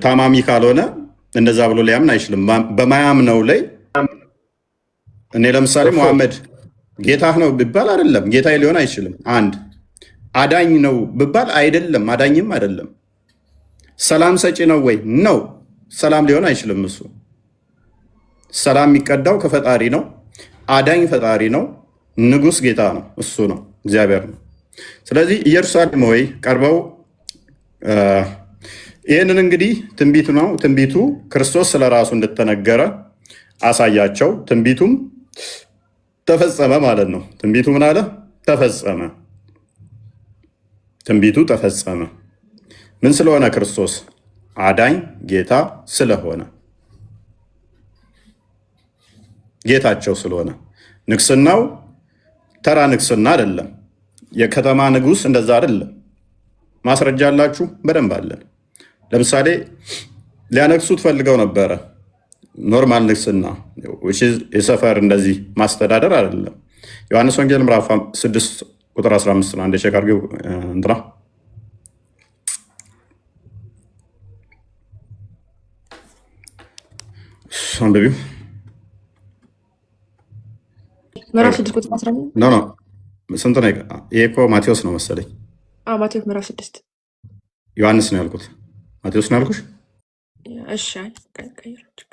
ታማሚ ካልሆነ እንደዛ ብሎ ሊያምን አይችልም። በማያምነው ላይ እኔ ለምሳሌ መሐመድ ጌታህ ነው ብባል አይደለም፣ ጌታዬ ሊሆን አይችልም። አንድ አዳኝ ነው ብባል አይደለም፣ አዳኝም አይደለም። ሰላም ሰጪ ነው ወይ ነው፣ ሰላም ሊሆን አይችልም። እሱ ሰላም የሚቀዳው ከፈጣሪ ነው። አዳኝ ፈጣሪ ነው። ንጉስ ጌታ ነው፣ እሱ ነው፣ እግዚአብሔር ነው። ስለዚህ ኢየሩሳሌም ወይ ቀርበው ይህንን እንግዲህ ትንቢት ነው። ትንቢቱ ክርስቶስ ስለራሱ እንደተነገረ አሳያቸው። ትንቢቱም ተፈጸመ ማለት ነው። ትንቢቱ ምን አለ? ተፈጸመ። ትንቢቱ ተፈጸመ። ምን ስለሆነ? ክርስቶስ አዳኝ ጌታ ስለሆነ፣ ጌታቸው ስለሆነ። ንግስናው ተራ ንግስና አይደለም። የከተማ ንጉስ እንደዛ አይደለም። ማስረጃ አላችሁ? በደንብ አለን። ለምሳሌ ሊያነግሱት ፈልገው ነበረ። ኖርማል ንግስና የሰፈር እንደዚህ ማስተዳደር አይደለም። ዮሐንስ ወንጌል ምዕራፍ 6 ቁጥር 15 ነው። አንድ ሸክ አድርገው እንትና አንብቢው። ምዕራፍ 6 ቁጥር 15 ኖ ስንት ነው? ይሄ እኮ ማቴዎስ ነው መሰለኝ። ማቴዎስ ምዕራፍ 6 ዮሐንስ ነው ያልኩት። ማቴዎስ ነው ያልኩሽ። እሺ ቀይራችሁ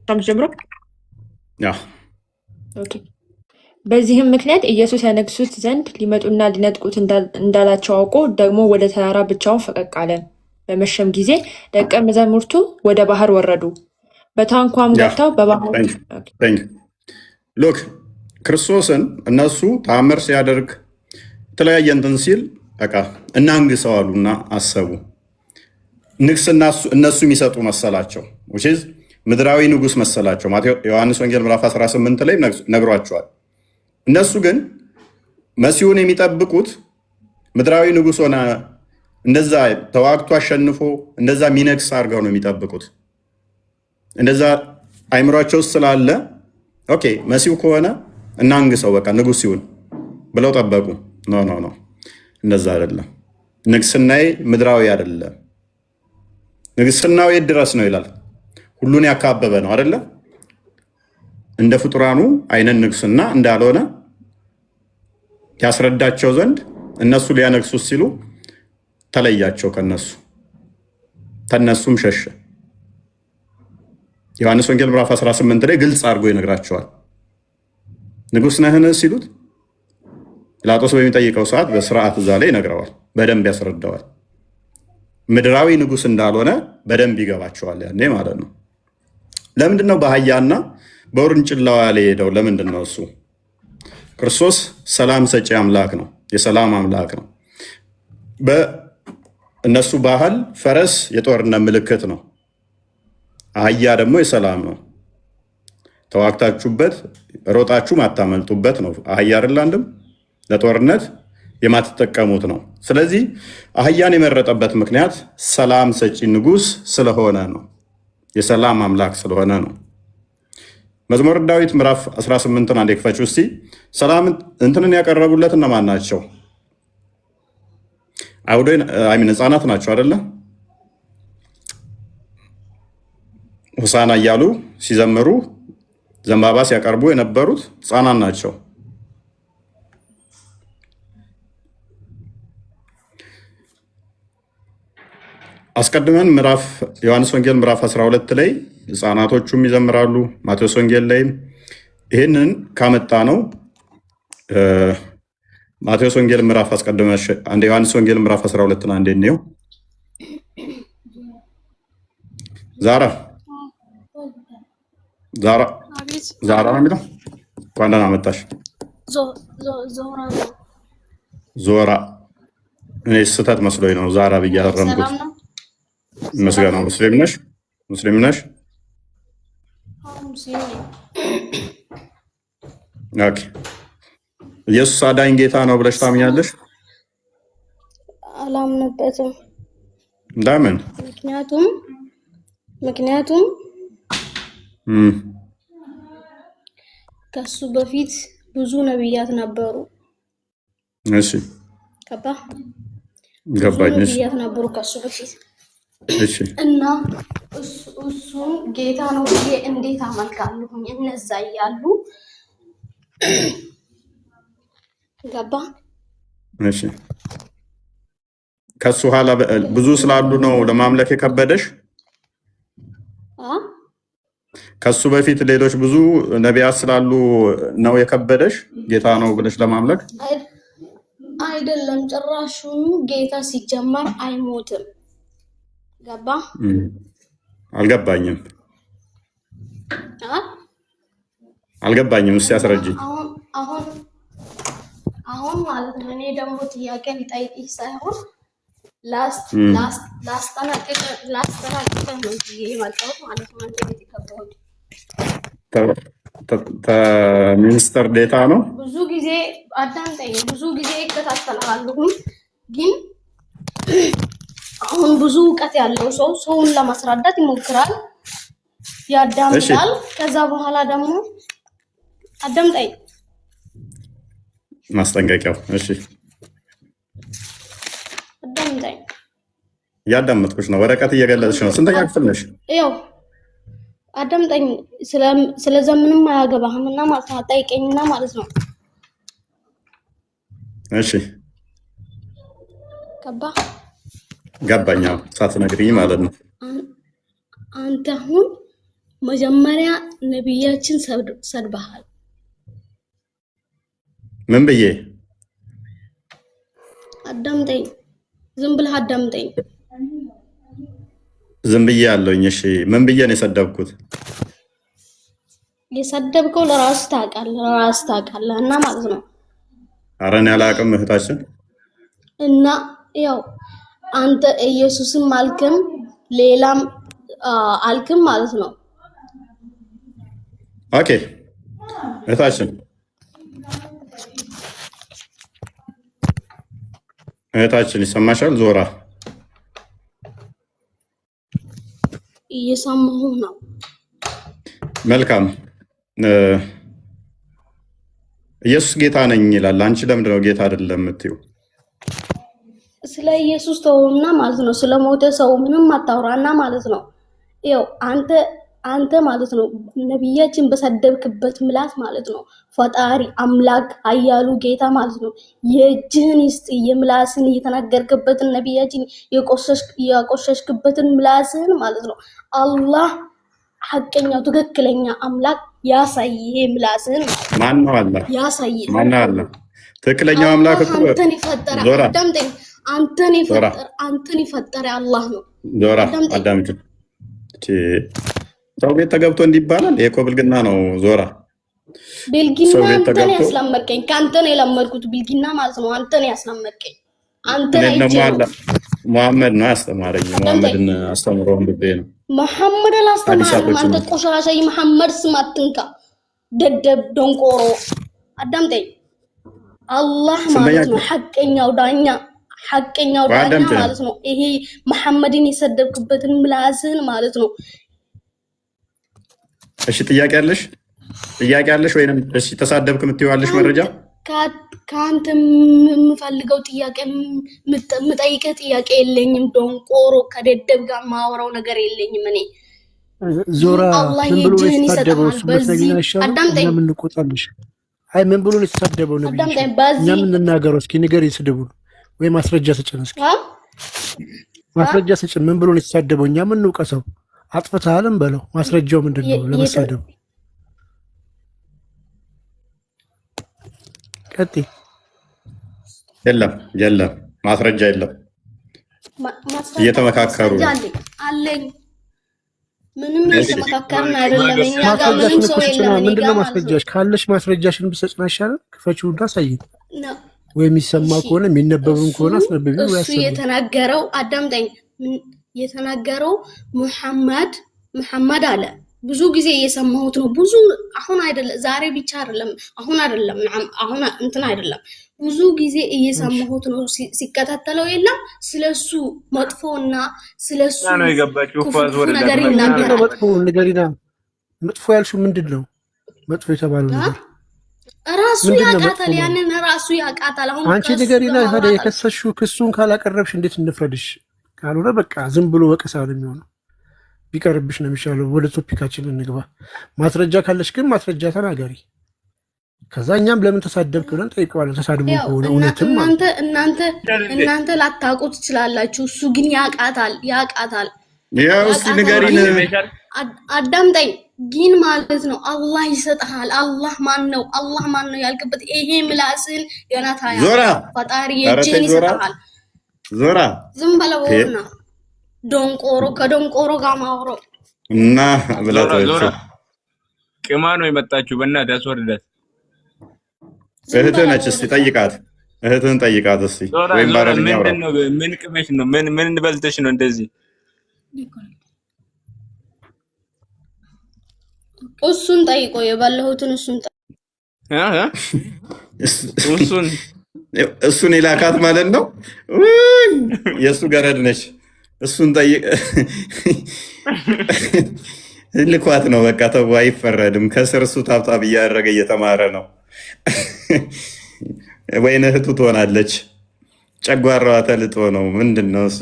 ጀምሮ። በዚህም ምክንያት ኢየሱስ ያነግሱት ዘንድ ሊመጡና ሊነጥቁት እንዳላቸው አውቆ ደግሞ ወደ ተራራ ብቻውን ፈቀቅ አለ። በመሸም ጊዜ ደቀ መዛሙርቱ ወደ ባህር ወረዱ። በታንኳም ገብተው በባህር ሎክ ክርስቶስን እነሱ ተአምር ሲያደርግ የተለያየ እንትን ሲል በቃ እናንግሰዋሉና አሰቡ። ንግስና እነሱ የሚሰጡ መሰላቸው። ምድራዊ ንጉስ መሰላቸው። ዮሐንስ ወንጌል ምዕራፍ 18 ላይ ነግሯቸዋል። እነሱ ግን መሲሁን የሚጠብቁት ምድራዊ ንጉስ ሆነ እንደዛ ተዋግቶ አሸንፎ እንደዛ ሚነግስ አድርገው ነው የሚጠብቁት። እንደዛ አይምሯቸው ውስጥ ስላለ ኦኬ መሲሁ ከሆነ እናንግሰው በቃ ንጉስ ሲሆን ብለው ጠበቁ። ኖ እንደዛ አይደለም። ንግስናዬ ምድራዊ አይደለም። ንግስናው የት ድረስ ነው ይላል? ሁሉን ያካበበ ነው አይደለ? እንደ ፍጡራኑ አይነት ንግስና እንዳልሆነ ያስረዳቸው ዘንድ እነሱ ሊያነግሱት ሲሉ ተለያቸው ከነሱም ሸሸ። ዮሐንስ ወንጌል ምዕራፍ 18 ላይ ግልጽ አድርጎ ይነግራቸዋል። ንጉስ ነህን ሲሉት ጲላጦስ በሚጠይቀው ሰዓት በስርዓት እዛ ላይ ይነግረዋል፣ በደንብ ያስረዳዋል። ምድራዊ ንጉስ እንዳልሆነ በደንብ ይገባቸዋል ያኔ ማለት ነው። ለምንድነው በአህያና በውርንጭላዋ ላይ ሄደው? ለምንድን ነው እሱ? ክርስቶስ ሰላም ሰጪ አምላክ ነው፣ የሰላም አምላክ ነው። በእነሱ ባህል ፈረስ የጦርነት ምልክት ነው፣ አህያ ደግሞ የሰላም ነው። ተዋግታችሁበት ሮጣችሁ ማታመልጡበት ነው። አህያ አይደል አንድም ለጦርነት የማትጠቀሙት ነው። ስለዚህ አህያን የመረጠበት ምክንያት ሰላም ሰጪ ንጉስ ስለሆነ ነው፣ የሰላም አምላክ ስለሆነ ነው። መዝሙረ ዳዊት ምዕራፍ 18 አንዴ ክፈች እስቲ። ሰላም እንትንን ያቀረቡለት እነማን ናቸው? ህፃናት ናቸው አይደለ? ሆሳና እያሉ ሲዘምሩ ዘንባባ ሲያቀርቡ የነበሩት ህፃናት ናቸው። አስቀድመን ዮሐንስ ወንጌል ምዕራፍ 12 ላይ ህፃናቶቹም ይዘምራሉ። ማቴዎስ ወንጌል ላይም ይህንን ካመጣ ነው። ማቴዎስ ወንጌል ምዕራፍ አንድ ዮሐንስ ወንጌል ምዕራፍ 12 አንዴ ነው። ዛራ ዛራ አቤት ዛራ ነው የሚለው። እንኳን ደህና መጣሽ ዞራ ነው። ዞራ። እኔ ስህተት መስሎኝ ነው ዛራ ብዬ አረምኩት። ሰላም ነው። መስገነው ሙስሊም ነሽ? ሙስሊም ነሽ? ሙስሊም ነኝ። ኦኬ። ኢየሱስ አዳኝ ጌታ ነው ብለሽ ታምኛለሽ? አላምንበትም። ለምን? ምክንያቱም ከሱ በፊት ብዙ ነብያት ነበሩ። እሺ ገባኝ። ነብያት ነበሩ ከሱ በፊት። እሺ እና እሱን ጌታ ነው ብዬ እንዴት አመልካለሁ? እነዛ እያሉ ገባ። እሺ ከሱ ኋላ ብዙ ስላሉ ነው ለማምለክ የከበደሽ? ከሱ በፊት ሌሎች ብዙ ነቢያት ስላሉ ነው የከበደሽ ጌታ ነው ብለሽ ለማምለክ? አይደለም፣ ጭራሹኑ ጌታ ሲጀመር አይሞትም። ገባ? አልገባኝም አልገባኝም። እስኪ አስረጂ። አሁን ማለት ነው። እኔ ደግሞ ጥያቄ ሊጠይቅሽ ሳይሆን ላስጠናቅቅ ነው የመጣሁት ማለት ነው። አንተ ቤት የገባሁት ሚኒስተር ዴታ ነው። ብዙ ጊዜ አዳምጠኝ፣ ብዙ ጊዜ እከታተላለሁ። ግን አሁን ብዙ እውቀት ያለው ሰው ሰውን ለማስረዳት ይሞክራል፣ ያዳምጣል። ከዛ በኋላ ደግሞ አዳምጠኝ፣ ማስጠንቀቂያው። እሺ አዳምጠኝ። እያዳመጥኩሽ ነው። ወረቀት እየገለጽሽ ነው። ስንተኛ ክፍል ነሽ? ያው አዳምጠኝ። ስለዛ ምንም አያገባህም እና ማለት ነው። አጠይቀኝና ማለት ነው። እሺ ገባኝ። ሳትነግሪኝ ማለት ነው። አንተ አሁን መጀመሪያ ነብያችን ሰድበሃል። ምን ብዬ? አዳምጠኝ፣ ዝም ብለህ አዳምጠኝ። ዝም ብዬ አለኝ። እሺ ምን ብዬ ነው የሰደብኩት? የሰደብከው ለራስህ ታውቃለህ እና ማለት ነው። ኧረ እኔ አላውቅም እህታችን። እና ያው አንተ ኢየሱስም አልክም ሌላም አልክም ማለት ነው። ኦኬ እህታችን ይሰማሻል? ዞራ እየሰማሁ ነው። መልካም። ኢየሱስ ጌታ ነኝ ይላል። አንቺ ለምንድን ነው ጌታ አይደለም የምትይው? ስለ ኢየሱስ ተውና ማለት ነው። ስለ ሞተ ሰው ምንም አታውራና ማለት ነው። ያው አንተ ማለት ነው ነብያችን በሰደብክበት ምላስ ማለት ነው ፈጣሪ አምላክ አያሉ ጌታ ማለት ነው የእጅህን ይስጥ የምላስን እየተናገርክበትን ነብያችን የቆሸሽክበትን ምላስን ማለት ነው አላህ ሐቀኛው ትክክለኛ አምላክ ያሳይህ ምላስን ማን ነው አላህ ያሳይህ ማን ነው አላህ ትክክለኛው አምላክ እኮ አንተን ይፈጠረ አዳምጠኝ አንተን ይፈጠረ አላህ ነው ዞራ አዳምጪ ሰው ቤት ተገብቶ እንዲባላል ይሄ እኮ ብልግና ነው። ዞራ ብልግና አንተን ያስለመድከኝ ከአንተ ነው የለመድኩት ብልግና ማለት ነው። አንተን ያስለመድከኝ አንተን መሐመድ ነው ያስተማረኝ። መሐመድን አስተምረው እንድቤ ነው መሐመድ አላስተማረም። አንተ ቆሻሻ የመሐመድ ስም አትንካ ደደብ ደንቆሮ። አዳምጠኝ አላህ ማለት ነው ሐቀኛው ዳኛ ማለት ነው። ይሄ መሐመድን የሰደብክበትን ምላስህን ማለት ነው። እሺ ጥያቄ አለሽ ወይንም እሺ ተሳደብክ የምትይዋለሽ መረጃ ከአንተ የምፈልገው ጥያቄ የምጠይቅህ ጥያቄ የለኝም። ደንቆሮ ከደደብ ጋር ማወራው ነገር የለኝም። እኔ ዞራ ምን ብሎ ነው የተሳደበው? አዳምጠኝ። ምን ልቆጣልሽ? አይ ምን ብሎ ነው የተሳደበው? ነብይ እኛ ምን እንናገረው? እስኪ ንገሪኝ ስድቡን ወይ ማስረጃ ስጭን። እስኪ ማስረጃ ስጭን። ምን ብሎ ነው የተሳደበው? እኛ ምን እንውቀሰው? አጥፍተሃልም በለው። ማስረጃው ምንድን ነው ለመሳደቡ? ቀጥይ። የለም ማስረጃ የለም። እየተመካከሩ አለኝ ምንም እየተመካከርን አይደለም። እኛ ጋር ምንም ማስረጃሽን ሰው እኮ ስጭና። የለም እኔ ምንድን ጋር ነው ማለት ነው ማስረጃሽ? ካለሽ ማስረጃሽን ብትሰጭን አይሻልም? ክፈችውና አሳይኝ። ነው። ወይ የሚሰማ እሺ ከሆነ የሚነበብም እሱ ከሆነ አስነብቢ ወይ እሱ አሰሚ። የተናገረው አዳምጠኝ፣ የተናገረው ሙሐመድ አለ። ብዙ ጊዜ እየሰማሁት ነው። ብዙ አሁን አይደለም ዛሬ ብቻ አይደለም አሁን አይደለም አሁን እንትን አይደለም ብዙ ጊዜ እየሰማሁት ነው። ሲከታተለው የለም ስለሱ መጥፎና ስለሱ ነው የገባችው። ክፉ ፋዝ ወደ ነገር ዳግመኛ ይናገራል። መጥፎ ንገሪና። መጥፎ ያልሽው ምንድን ነው? መጥፎ የተባለው ነገር ራሱ ምንድን ነው? መጥፎ ያቃታል፣ ነው ያንን ራሱ ያቃታል። አሁን አንቺ ከሱ ንገሪና። ጋር ታዲያ ማውራት የከሰሽው ክሱን ካላቀረብሽ እንዴት እንፍረድሽ? ካልሆነ በቃ ዝም ብሎ ወቀሳ ነው የሚሆነው። ቢቀርብሽ ነው የሚሻለው። ወደ ቶፒካችን እንግባ። ማስረጃ ካለሽ ግን ማስረጃ ተናገሪ። ከዛ እኛም ለምን ተሳደብክ ብለን ጠይቀዋለን። ተሳድቦ ያው ከሆነ እውነትም ማለት እናንተ ላታውቁ ትችላላችሁ። እሱ ግን ያቃታል። ያው እስቲ ንገሪን። አዳምጠኝ ግን ማለት ነው አላህ ይሰጥሃል። አላህ ማን ነው ያልክበት ይሄ ምላስን ገና ታያ ዞራ ፈጣሪ ኧረ የእጅን ተይ ዞራ ይሰጥሃል። ዞራ ዝም በለውና ዶንቆሮ ከዶንቆሮ ጋር ማውረው እና ብላቶች ዞራ ቅማ ነው የመጣችው። በእናትህ ያስወርዳት። እህትህ ነች። እስቲ ጠይቃት፣ እህትህን ጠይቃት እስቲ። ዞራ ወይም ዞራ ባረብኛ አውራ። ምንድን ነው? ምን ቅመሽ ነው? ምን በልተሽ ነው እንደዚህ? እሱን ጠይቆ የባለሁትን እሱን የላካት ማለት ነው። የእሱ ገረድ ነች። እሱን ጠይቅ ልኳት ነው። በቃ ተው፣ አይፈረድም። ከስር እሱ ታብታብ እያደረገ እየተማረ ነው። ወይን እህቱ ትሆናለች። ጨጓራዋ ተልጦ ነው። ምንድን ነው እሱ?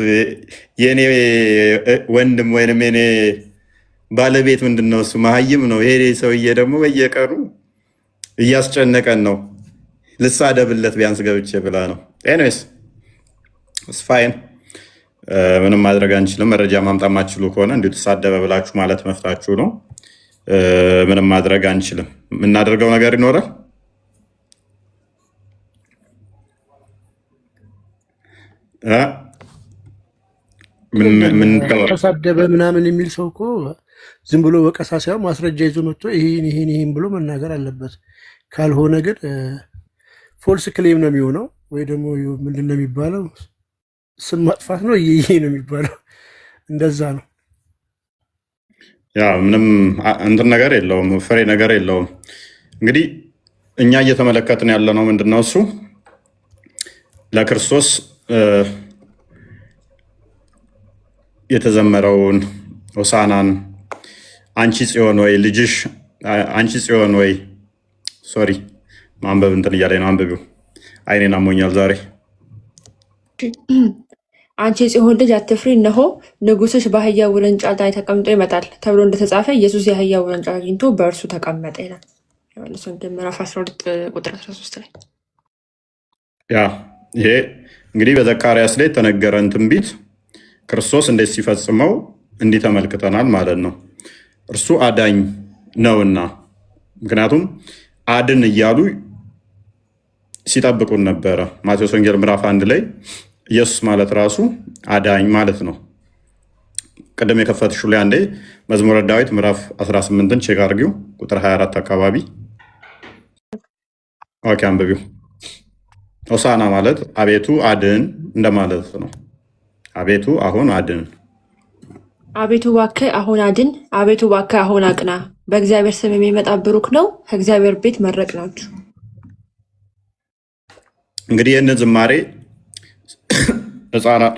የኔ ወንድም ወይንም የኔ ባለቤት ምንድን ነው እሱ? መሀይም ነው። ይሄ ሰውዬ ደግሞ በየቀኑ እያስጨነቀን ነው። ልሳደብለት ቢያንስ ገብቼ ብላ ነው። ኤኒዌይስ ስፋይን ምንም ማድረግ አንችልም። መረጃ ማምጣት ማችሉ ከሆነ እንዲሁ ተሳደበ ብላችሁ ማለት መፍታችሁ ነው። ምንም ማድረግ አንችልም። የምናደርገው ነገር ይኖራል። ተሳደበ ምናምን የሚል ሰው እኮ ዝም ብሎ ወቀሳ ሳይሆን ማስረጃ ይዞ መጥቶ ይህን ብሎ መናገር አለበት። ካልሆነ ግን ፎልስ ክሌም ነው የሚሆነው፣ ወይ ደግሞ ምንድን ነው የሚባለው? ስም ማጥፋት ነው። ይሄ ነው የሚባለው። እንደዛ ነው። ያ ምንም እንትን ነገር የለውም፣ ፍሬ ነገር የለውም። እንግዲህ እኛ እየተመለከትን ያለ ነው ምንድን ነው እሱ ለክርስቶስ የተዘመረውን ሆሳናን አንቺ ጽዮን ወይ ልጅሽ አንቺ ጽዮን ወይ ሶሪ ማንበብ እንትን እያለኝ ነው። አንብቢው። አይኔን አሞኛል ዛሬ። አንቺ የጽዮን ልጅ አትፍሪ፣ እነሆ ንጉሥሽ በአህያ ውርንጫ ላይ ተቀምጦ ይመጣል ተብሎ እንደተጻፈ ኢየሱስ የአህያ ውርንጫ አግኝቶ በእርሱ ተቀመጠ ይላል። ዮሐንስ ወንጌል ምዕራፍ 12 ቁጥር 13 ላይ። ያ ይሄ እንግዲህ በዘካርያስ ላይ የተነገረን ትንቢት ክርስቶስ እንዴት ሲፈጽመው እንዲህ ተመልክተናል ማለት ነው። እርሱ አዳኝ ነውና፣ ምክንያቱም አድን እያሉ ሲጠብቁን ነበረ። ማቴዎስ ወንጌል ምዕራፍ 1 ላይ ኢየሱስ ማለት ራሱ አዳኝ ማለት ነው። ቅድም የከፈትሽው ላይ አንዴ መዝሙረ ዳዊት ምዕራፍ 18ን ቼክ አድርጊው፣ ቁጥር 24 አካባቢ። ኦኬ አንብቢው። ሆሳና ማለት አቤቱ አድን እንደማለት ነው። አቤቱ አሁን አድን፣ አቤቱ እባክህ አሁን አድን፣ አቤቱ እባክህ አሁን አቅና። በእግዚአብሔር ስም የሚመጣ ብሩክ ነው፣ ከእግዚአብሔር ቤት መረቅ ናችሁ። እንግዲህ ይህንን ዝማሬ ህፃናቱ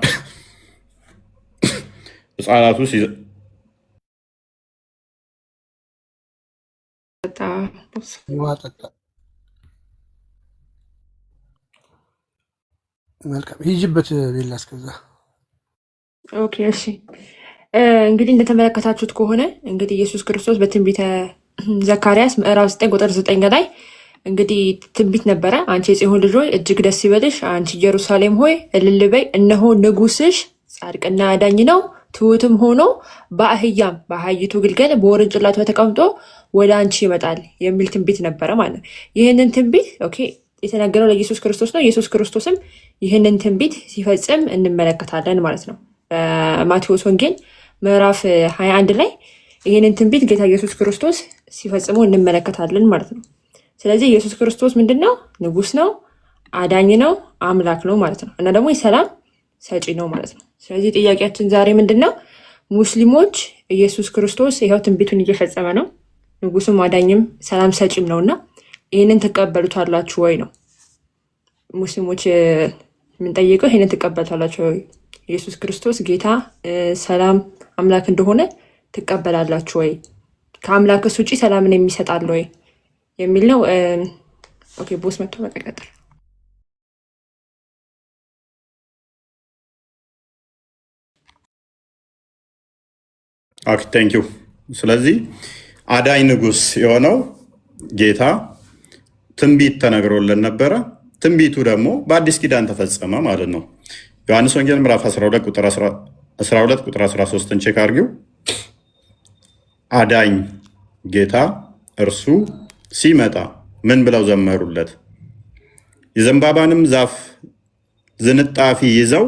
መልካም ሂጅበት ሌላ እስከዛ። ኦኬ እሺ። እንግዲህ እንደተመለከታችሁት ከሆነ እንግዲህ ኢየሱስ ክርስቶስ በትንቢተ ዘካርያስ ምዕራፍ 9 ቁጥር 9 ላይ እንግዲህ ትንቢት ነበረ። አንቺ የጽዮን ልጅ ሆይ እጅግ ደስ ይበልሽ፣ አንቺ ኢየሩሳሌም ሆይ እልል በይ፣ እነሆ ንጉሥሽ ጻድቅና አዳኝ ነው፣ ትሑትም ሆኖ በአህያም በአህይቱ ግልገል በውርንጭላቱ ተቀምጦ ወደ አንቺ ይመጣል የሚል ትንቢት ነበረ ማለት ነው። ይህንን ትንቢት ኦኬ የተነገረው ለኢየሱስ ክርስቶስ ነው። ኢየሱስ ክርስቶስም ይህንን ትንቢት ሲፈጽም እንመለከታለን ማለት ነው። በማቴዎስ ወንጌል ምዕራፍ 21 ላይ ይህንን ትንቢት ጌታ ኢየሱስ ክርስቶስ ሲፈጽመው እንመለከታለን ማለት ነው። ስለዚህ ኢየሱስ ክርስቶስ ምንድን ነው? ንጉስ ነው፣ አዳኝ ነው፣ አምላክ ነው ማለት ነው እና ደግሞ የሰላም ሰጪ ነው ማለት ነው። ስለዚህ ጥያቄያችን ዛሬ ምንድን ነው? ሙስሊሞች ኢየሱስ ክርስቶስ ይኸው ትንቢቱን እየፈጸመ ነው፣ ንጉስም አዳኝም ሰላም ሰጪም ነው እና ይህንን ትቀበሉታላችሁ ወይ ነው ሙስሊሞች የምንጠይቀው። ይህንን ትቀበሉታላችሁ ወይ? ኢየሱስ ክርስቶስ ጌታ ሰላም አምላክ እንደሆነ ትቀበላላችሁ ወይ? ከአምላክስ ውጪ ሰላምን የሚሰጣል ወይ የሚል ነው። ኦኬ ቦስ መጥቶ በቀጥል ቴንክ ዩ። ስለዚህ አዳኝ ንጉስ የሆነው ጌታ ትንቢት ተነግሮልን ነበረ። ትንቢቱ ደግሞ በአዲስ ኪዳን ተፈጸመ ማለት ነው። ዮሐንስ ወንጌል ምዕራፍ 12 ቁጥር 13ን ቼክ አድርጊው። አዳኝ ጌታ እርሱ ሲመጣ ምን ብለው ዘመሩለት? የዘንባባንም ዛፍ ዝንጣፊ ይዘው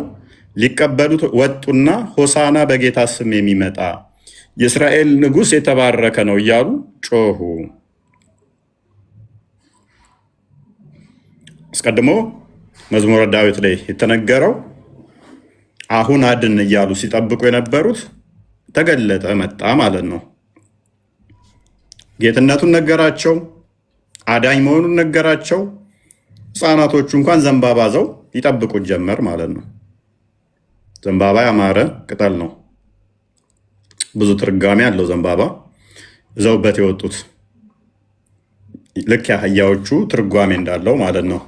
ሊቀበሉት ወጡና ሆሳና በጌታ ስም የሚመጣ የእስራኤል ንጉሥ የተባረከ ነው እያሉ ጮሁ። አስቀድሞ መዝሙረ ዳዊት ላይ የተነገረው አሁን አድን እያሉ ሲጠብቁ የነበሩት ተገለጠ፣ መጣ ማለት ነው። ጌትነቱን ነገራቸው፣ አዳኝ መሆኑን ነገራቸው። ሕፃናቶቹ እንኳን ዘንባባ ዘው ይጠብቁት ጀመር ማለት ነው። ዘንባባ ያማረ ቅጠል ነው። ብዙ ትርጓሜ ያለው ዘንባባ ዘውበት የወጡት ልክ የአህያዎቹ ትርጓሜ እንዳለው ማለት ነው።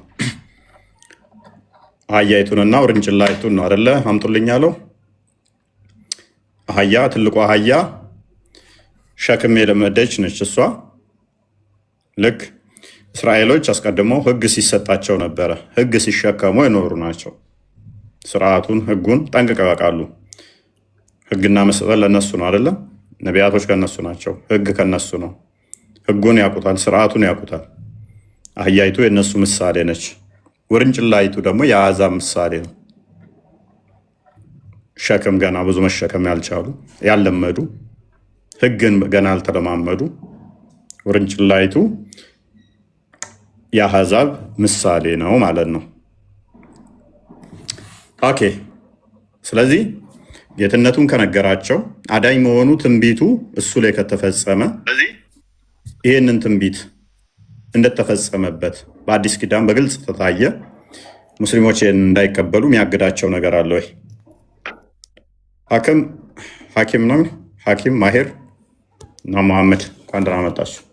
አህያይቱንና ውርንጭላይቱን ነው አደለ አምጡልኝ ያለው። አህያ ትልቋ አህያ ሸክም የለመደች ነች። እሷ ልክ እስራኤሎች አስቀድመው ሕግ ሲሰጣቸው ነበረ። ሕግ ሲሸከሙ የኖሩ ናቸው። ስርዓቱን ሕጉን ጠንቅቀው ያውቃሉ። ሕግና መስጠት ለነሱ ነው አይደለም። ነቢያቶች ከነሱ ናቸው። ሕግ ከነሱ ነው። ሕጉን ያውቁታል፣ ስርዓቱን ያውቁታል። አህያይቱ የነሱ ምሳሌ ነች። ውርንጭላይቱ ደግሞ የአሕዛብ ምሳሌ ነው። ሸክም ገና ብዙ መሸከም ያልቻሉ ያልለመዱ፣ ሕግን ገና ያልተለማመዱ። ውርንጭላይቱ የአሕዛብ ምሳሌ ነው ማለት ነው። ኦኬ። ስለዚህ ጌትነቱን ከነገራቸው አዳኝ መሆኑ ትንቢቱ እሱ ላይ ከተፈጸመ ይህንን ትንቢት እንደተፈጸመበት በአዲስ ኪዳን በግልጽ ተታየ። ሙስሊሞች ይህን እንዳይቀበሉ የሚያግዳቸው ነገር አለ ወይ? ሐኪም ነው ሐኪም ማሄር እና መሐመድ እንኳን ደህና መጣችሁ።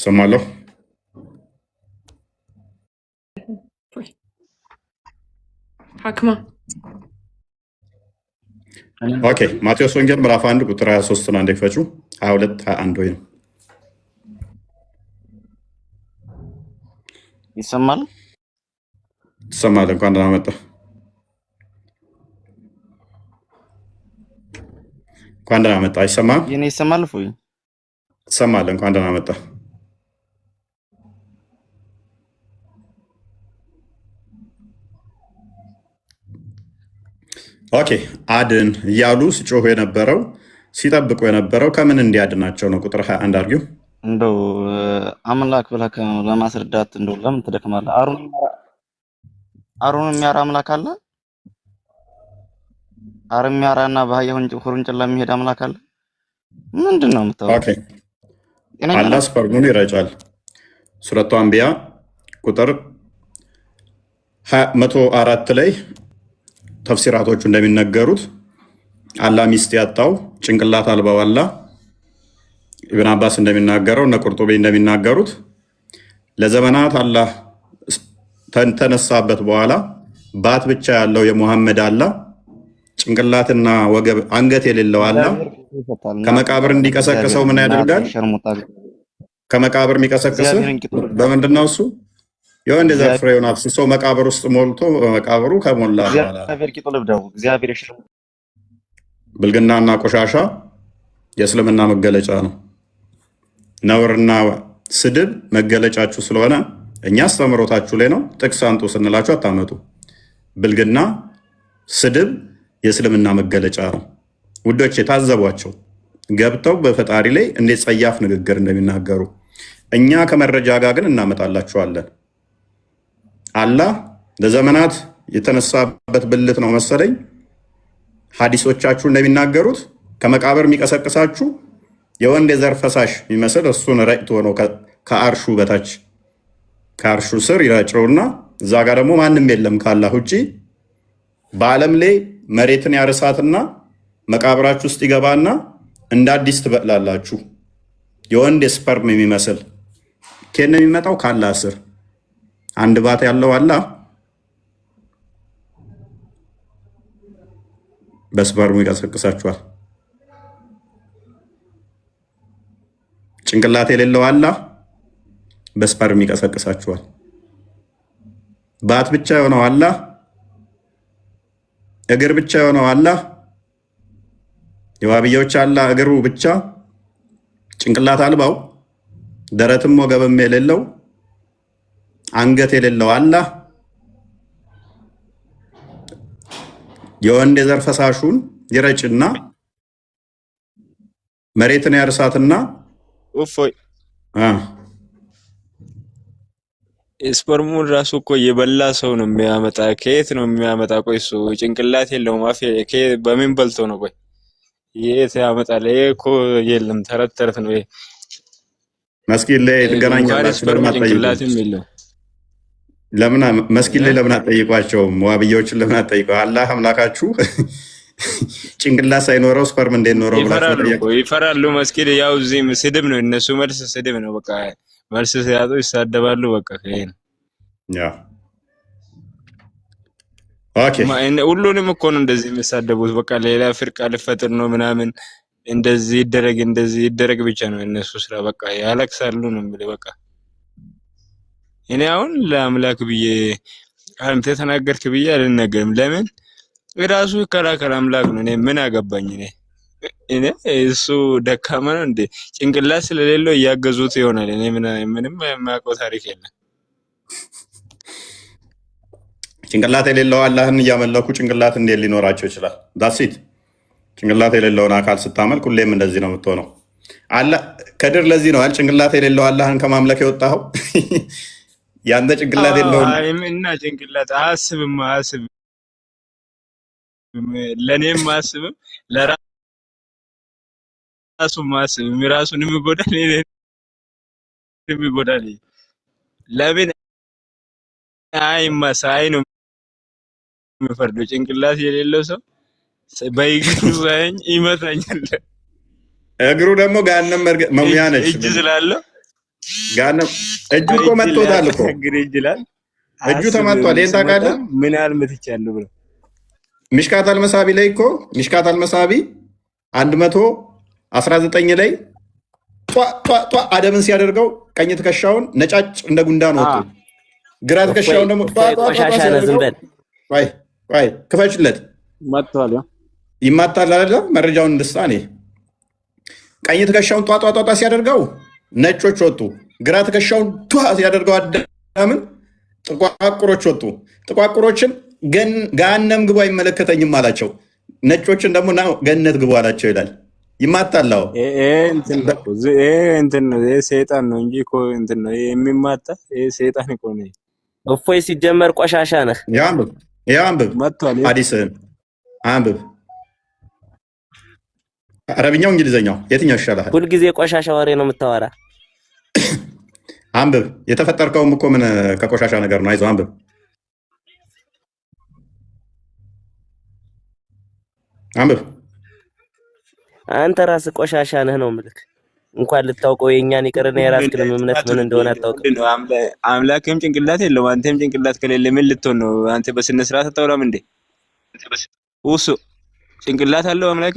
ሰማለሁ። ሐክማ ኦኬ። ማቴዎስ ወንጌል ምዕራፍ 1 ቁጥር 23 ነው። አንዴ ክፈቹ። 22 21 ወይ ነው ይሰማል? ይሰማል። እንኳን ደህና መጣ። እንኳን ደህና መጣ። አይሰማም? የኔ ይሰማል? ፎይ ይሰማል። እንኳን ደህና መጣ። ኦኬ። አድን እያሉ ሲጮሁ የነበረው ሲጠብቁ የነበረው ከምን እንዲያድናቸው ነው? ቁጥር 21 አድርጊው። እንደው አምላክ ብለህ ለማስረዳት እንደው ለምን ትደክማለህ? አሮን የሚያራ አምላክ አለ? አሮን የሚያራና በአህያ ውርንጭላ የሚሄድ አምላክ አለ? ምንድን ነው የምታወራው? ኦኬ። አላህ ስፐርሙን ይረጫል። ሱረቱ አንቢያ ቁጥር 104 ላይ ተፍሲራቶቹ እንደሚነገሩት አላህ ሚስት ያጣው ጭንቅላት አልባው አላህ ኢብን አባስ እንደሚናገረው እነ ቁርጡቢ እንደሚናገሩት ለዘመናት አላህ ተነሳበት በኋላ ባት ብቻ ያለው የሙሐመድ አላህ ጭንቅላትና ወገብ አንገት የሌለው አላህ ከመቃብር እንዲቀሰቅሰው ምን ያደርጋል? ከመቃብር የሚቀሰቅስ በምንድን ነው? እሱ የወንድ ዘር ፍሬውን አፍስሶ መቃብር ውስጥ ሞልቶ መቃብሩ ከሞላ ብልግናና ቆሻሻ የእስልምና መገለጫ ነው። ነውርና ስድብ መገለጫችሁ ስለሆነ እኛ አስተምሮታችሁ ላይ ነው። ጥቅስ አንጡ ስንላችሁ አታመጡ። ብልግና፣ ስድብ የእስልምና መገለጫ ነው። ውዶች የታዘቧቸው ገብተው በፈጣሪ ላይ እንዴት ጸያፍ ንግግር እንደሚናገሩ እኛ ከመረጃ ጋር ግን እናመጣላችኋለን። አላህ ለዘመናት የተነሳበት ብልት ነው መሰለኝ። ሀዲሶቻችሁ እንደሚናገሩት ከመቃብር የሚቀሰቅሳችሁ የወንድ የዘር ፈሳሽ የሚመስል እሱን ረጭቶ ነው ከአርሹ በታች ከአርሹ ስር ይረጭውና እዛ ጋር ደግሞ ማንም የለም ካላህ ውጭ በዓለም ላይ መሬትን ያርሳትና መቃብራችሁ ውስጥ ይገባና እንደ አዲስ ትበቅላላችሁ። የወንድ የስፐርም የሚመስል ከነ የሚመጣው ካላህ ስር አንድ ባት ያለው አላህ በስፐርሙ ይቀሰቅሳችኋል። ጭንቅላት የሌለው አላህ በስፐርም ይቀሰቅሳችኋል። ባት ብቻ የሆነው አላህ፣ እግር ብቻ የሆነው አላህ፣ የዋብያዎች አላህ እግሩ ብቻ ጭንቅላት አልባው ደረትም ወገብም የሌለው አንገት የሌለው አላህ የወንድ የዘር ፈሳሹን ይረጭና መሬትን ያርሳትና እፎይ ስፐርሙን ራሱ እኮ የበላ ሰው ነው የሚያመጣ። ከየት ነው የሚያመጣ? ቆይ እሱ ጭንቅላት የለውም አፍ በምን በልቶ ነው? ቆይ የት ያመጣል? ይሄ እኮ የለም፣ ተረት ተረት ነው ይሄ። መስጊድ ላይ ትገናኛላችሁ። ለምን መስጊድ ላይ ለምን አትጠይቋቸውም? ዋብያዎችን ለምን አትጠይቀው? አላህ አምላካችሁ ጭንቅላት ሳይኖረው ስፐርም እንዴት ኖረው ብላችሁ ይፈራሉ። መስጊድ ያው እዚህም ስድብ ነው፣ እነሱ መልስ ስድብ ነው። በቃ መልስ ሲያጡ ይሳደባሉ። በቃ ይሄ ነው። ሁሉንም እኮ ነው እንደዚህ የሚሳደቡት። በቃ ሌላ ፍርቃ ልፈጥር ነው ምናምን፣ እንደዚህ ይደረግ ብቻ ነው እነሱ ስራ። በቃ ያለቅሳሉ ነው የሚለው። በቃ እኔ አሁን ለአምላክ ብዬ አንተ ተናገርክ ብዬ አልናገርም። ለምን ራሱ ይከላከል አምላክ ነው። እኔ ምን አገባኝ? እኔ እሱ ደካማ ነው እንዴ? ጭንቅላት ስለሌለው እያገዙት ይሆናል። እኔ ምንም የማውቀው ታሪክ የለም። ጭንቅላት የሌለው አላህን እያመለኩ ጭንቅላት እንዴት ሊኖራቸው ይችላል? ዳሲት ጭንቅላት የሌለውን አካል ስታመልክ ሁሌም እንደዚህ ነው የምትሆነው። ከድር ለዚህ ነው ጭንቅላት የሌለው አላህን ከማምለክ የወጣኸው። ያንተ ጭንቅላት የለውም እና ጭንቅላት አያስብም ለእኔም አያስብም፣ ለራሱ አያስብም። ራሱን የሚጎዳል የሚጎዳል። ለምን ሳይ ነው የሚፈርደው? ጭንቅላት የሌለው ሰው በእግሩ ሳይኝ ይመታኛል። እግሩ ደግሞ ጋነም መሙያ ነች። እጅ ስላለው ጋነም እጁ እኮ መጥቶታል እኮ እጁ ተመቷል። ይሄን ታውቃለህ? ምን ያህል መትቻለሁ ብለው ሚሽካት አልመሳቢ ላይ እኮ ሚሽካት አልመሳቢ 119 ላይ ጧ አደምን ሲያደርገው ቀኝ ትከሻውን ነጫጭ እንደ ጉንዳን ወጡ፣ ግራ ትከሻውን ደግሞ ክፈችለት ይማታል አይደለም። መረጃውን እንድስታ እኔ ቀኝ ትከሻውን ጧ ሲያደርገው ነጮች ወጡ፣ ግራ ትከሻውን ሲያደርገው አዳምን ጥቋቁሮች ወጡ። ጥቋቁሮችን ገሃነም ግቡ አይመለከተኝም አላቸው። ነጮችን ደግሞ ገነት ግቡ አላቸው ይላል። ይማታላው እንትን ነው ሰይጣን ነው እንጂ እኮ እንትን ነው የሚማታ ሰይጣን እኮ ነው። እፎይ ሲጀመር ቆሻሻ ነህ። አንብብ ሐዲስህን አንብብ። አረብኛው እንግሊዘኛው የትኛው ይሻላል? ሁልጊዜ ቆሻሻ ወሬ ነው የምታወራ። አንብብ። የተፈጠርከውም እኮ ምን ከቆሻሻ ነገር ነው። አይዞህ አንብብ። አንብብ። አንተ ራስህ ቆሻሻ ነህ ነው የምልህ። እንኳን ልታውቀው የእኛን ይቅርና የራስህን እምነት ምን እንደሆነ አታውቅም። አምላክም ጭንቅላት የለውም፣ አንተም ጭንቅላት ከሌለ ምን ልትሆን ነው? አንተ በስነ ስርዓት አታወራም እንዴ? እሱ ጭንቅላት አለው አምላክ?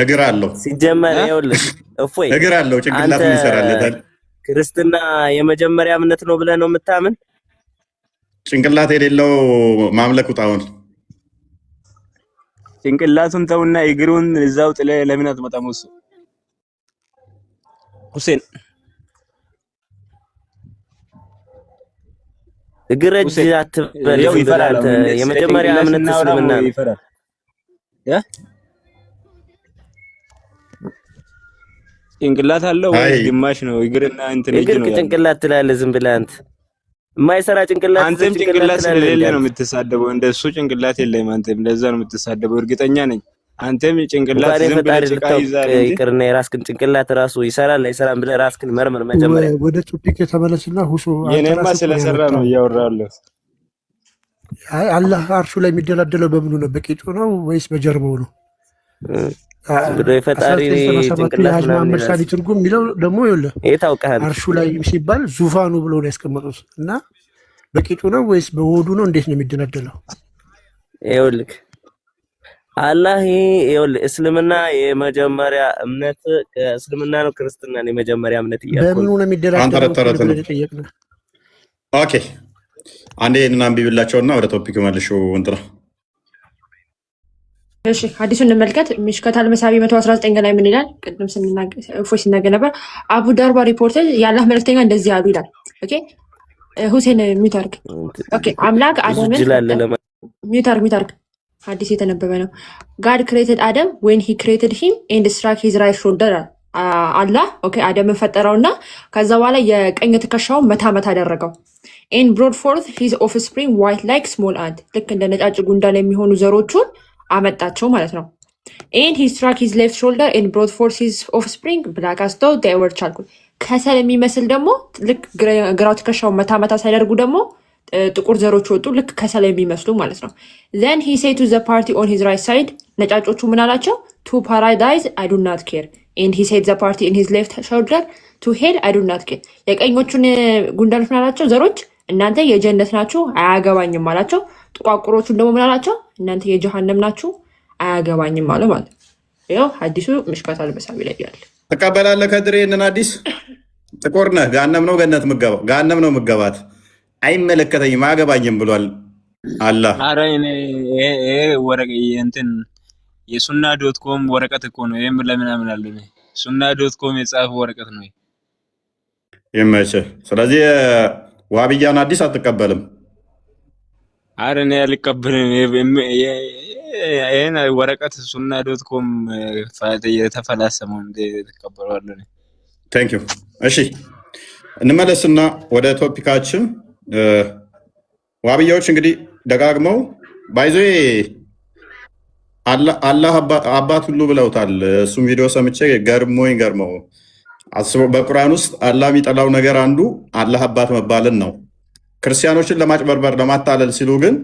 እግር አለው ሲጀመር። ይኸውልህ እፎይ እግር አለው ጭንቅላት ምን ይሰራለታል? ክርስትና የመጀመሪያ እምነት ነው ብለህ ነው የምታምን? ጭንቅላት የሌለው ማምለክ ውጣውን። ጭንቅላቱን ተውና እግሩን እዛው ጥለህ ለምን አትመጣም? እሱ ሁሴን እግረጅ አትበል። ዝም ብለህ አንተ የመጀመሪያ እምነት እስልምና ነው። ይፈራል ጭንቅላት አለው ወይ ግማሽ ነው እግርና እንትን እጅ ነው። ጭንቅላት ትላለህ ዝም ብለህ አንተ የማይሰራ ጭንቅላት። አንተም ጭንቅላት ስለሌለ ነው የምትሳደበው። እንደሱ ጭንቅላት የለም አንተም፣ ለዛ ነው የምትሳደበው። እርግጠኛ ነኝ አንተም ጭንቅላት ዝም ብለህ ጭቃ ይዛል እንጂ ይቅርና የራስህን ጭንቅላት ራሱ ይሰራል አይሰራም ብለህ ራስህን መርመር መጀመሪያ። ወደ ቶፒክ የተመለስና ሁሱ የኔማ ስለሰራ ነው እያወራለሁ። አይ አላህ አርሹ ላይ የሚደላደለው በምኑ ነው? በቂጡ ነው ወይስ በጀርባው ነው? ብሎ የፈጣሪ ጭንቅላት ነው መርሳሊ ትርጉም የሚለው ደግሞ ይኸውልህ የታውቃል። አርሹ ላይ ሲባል ዙፋኑ ብሎ ነው ያስቀመጡት እና በቂጡ ነው ወይስ በሆዱ ነው? እንዴት ነው የሚደላደለው? ይኸውልህ አላህ ይኸውልህ እስልምና የመጀመሪያ እምነት እስልምና ነው፣ ክርስትና ነው የመጀመሪያ እምነት እያልኩ በምኑ ነው የሚደላደለው? ኦኬ አንዴ እና አንብብላቸውና ወደ ቶፒክ መልሹ እንትና እሺ ሐዲሱን እንመልከት። ሚሽከት አልመሳቢ 119 ላይ ምን ይላል? ቅድም ሲናገር ነበር። አቡ ዳርባ ሪፖርተር የአላህ መልእክተኛ እንደዚህ አሉ ይላል። ኦኬ ሁሴን ሚውታርክ። ኦኬ አምላክ አደምን ሚውታርክ ሐዲስ የተነበበ ነው። ጋድ ክሬትድ አደም ዌን ሂ ክሬትድ ሂም ኤንድ ስትራክ ሂዝ ራይት ሾልደር። አላህ ኦኬ አደምን ፈጠረውና ከዛ በኋላ የቀኝ ትከሻውን መታ አደረገው። ኤንድ ብሮድ ፎርት ሂዝ ኦፍስፕሪንግ ዋይት ላይክ ስሞል አንት፣ ልክ እንደ ነጫጭ ጉንዳን የሚሆኑ ዘሮቹን አመጣቸው ማለት ነው። ኤንድ ሂ ስትራክ ሂዝ ሌፍት ሾልደር ኤንድ ብሮድ ፎርት ሂዝ ኦፍስፕሪንግ ብላክ አስ ዶው ዴይ ወር ቻርኮል። ከሰል የሚመስል ደግሞ ልክ ግራው ትከሻውን መታ ሳይደርጉ ደግሞ ጥቁር ዘሮች ወጡ፣ ልክ ከሰል የሚመስሉ ማለት ነው። ዘን ሂ ሴድ ቱ ዘ ፓርቲ ኦን ሂዝ ራይት ሳይድ፣ ነጫጮቹ ምን አላቸው? ቱ ፓራዳይዝ አይ ዱ ናት ኬር ኤንድ ሂ ሴድ ዘ ፓርቲ ኢን ሂዝ ሌፍት ሾልደር ቱ ሄል አይ ዱ ናት ኬር። የቀኞቹን ጉንዳኖች ምን አላቸው? ዘሮች እናንተ የጀነት ናችሁ አያገባኝም አላቸው። ጥቋቁሮቹን ደግሞ ምን አላቸው? እናንተ የጀሃነም ናችሁ አያገባኝም አለ ማለት ነው። ይኸው ሐዲሱ ሚሽካት አልመሳቢ ላይ ያለ። ተቀበላለህ ከድሬ ይህንን ሐዲስ? ጥቁር ነህ ገሃነም ነው ገነት ምገባው ገሃነም ነው ምገባት አይመለከተኝም አያገባኝም ብሏል አላህ። ኧረ ይሄ ወረቀ እንትን የሱና ዶት ኮም ወረቀት እኮ ነው። ይሄም ለምን አለ ሱና ዶት ኮም የጻፈው ወረቀት ነው ይመችህ። ስለዚህ ዋብያን ሐዲስ አትቀበልም? ኧረ እኔ አልቀበልም። ይሄን ወረቀት ሱና ዶት ኮም የተፈላሰመው እንደ ተቀበለዋለሁ። ቴንክ ዩ። እሺ እንመለስና ወደ ቶፒካችን። ዋብያዎች እንግዲህ ደጋግመው ባይዞ አላህ አባት ሁሉ ብለውታል። እሱም ቪዲዮ ሰምቼ ገርመው አስበው። በቁርአን ውስጥ አላህ የሚጠላው ነገር አንዱ አላህ አባት መባልን ነው። ክርስቲያኖችን ለማጭበርበር ለማታለል ሲሉ ግን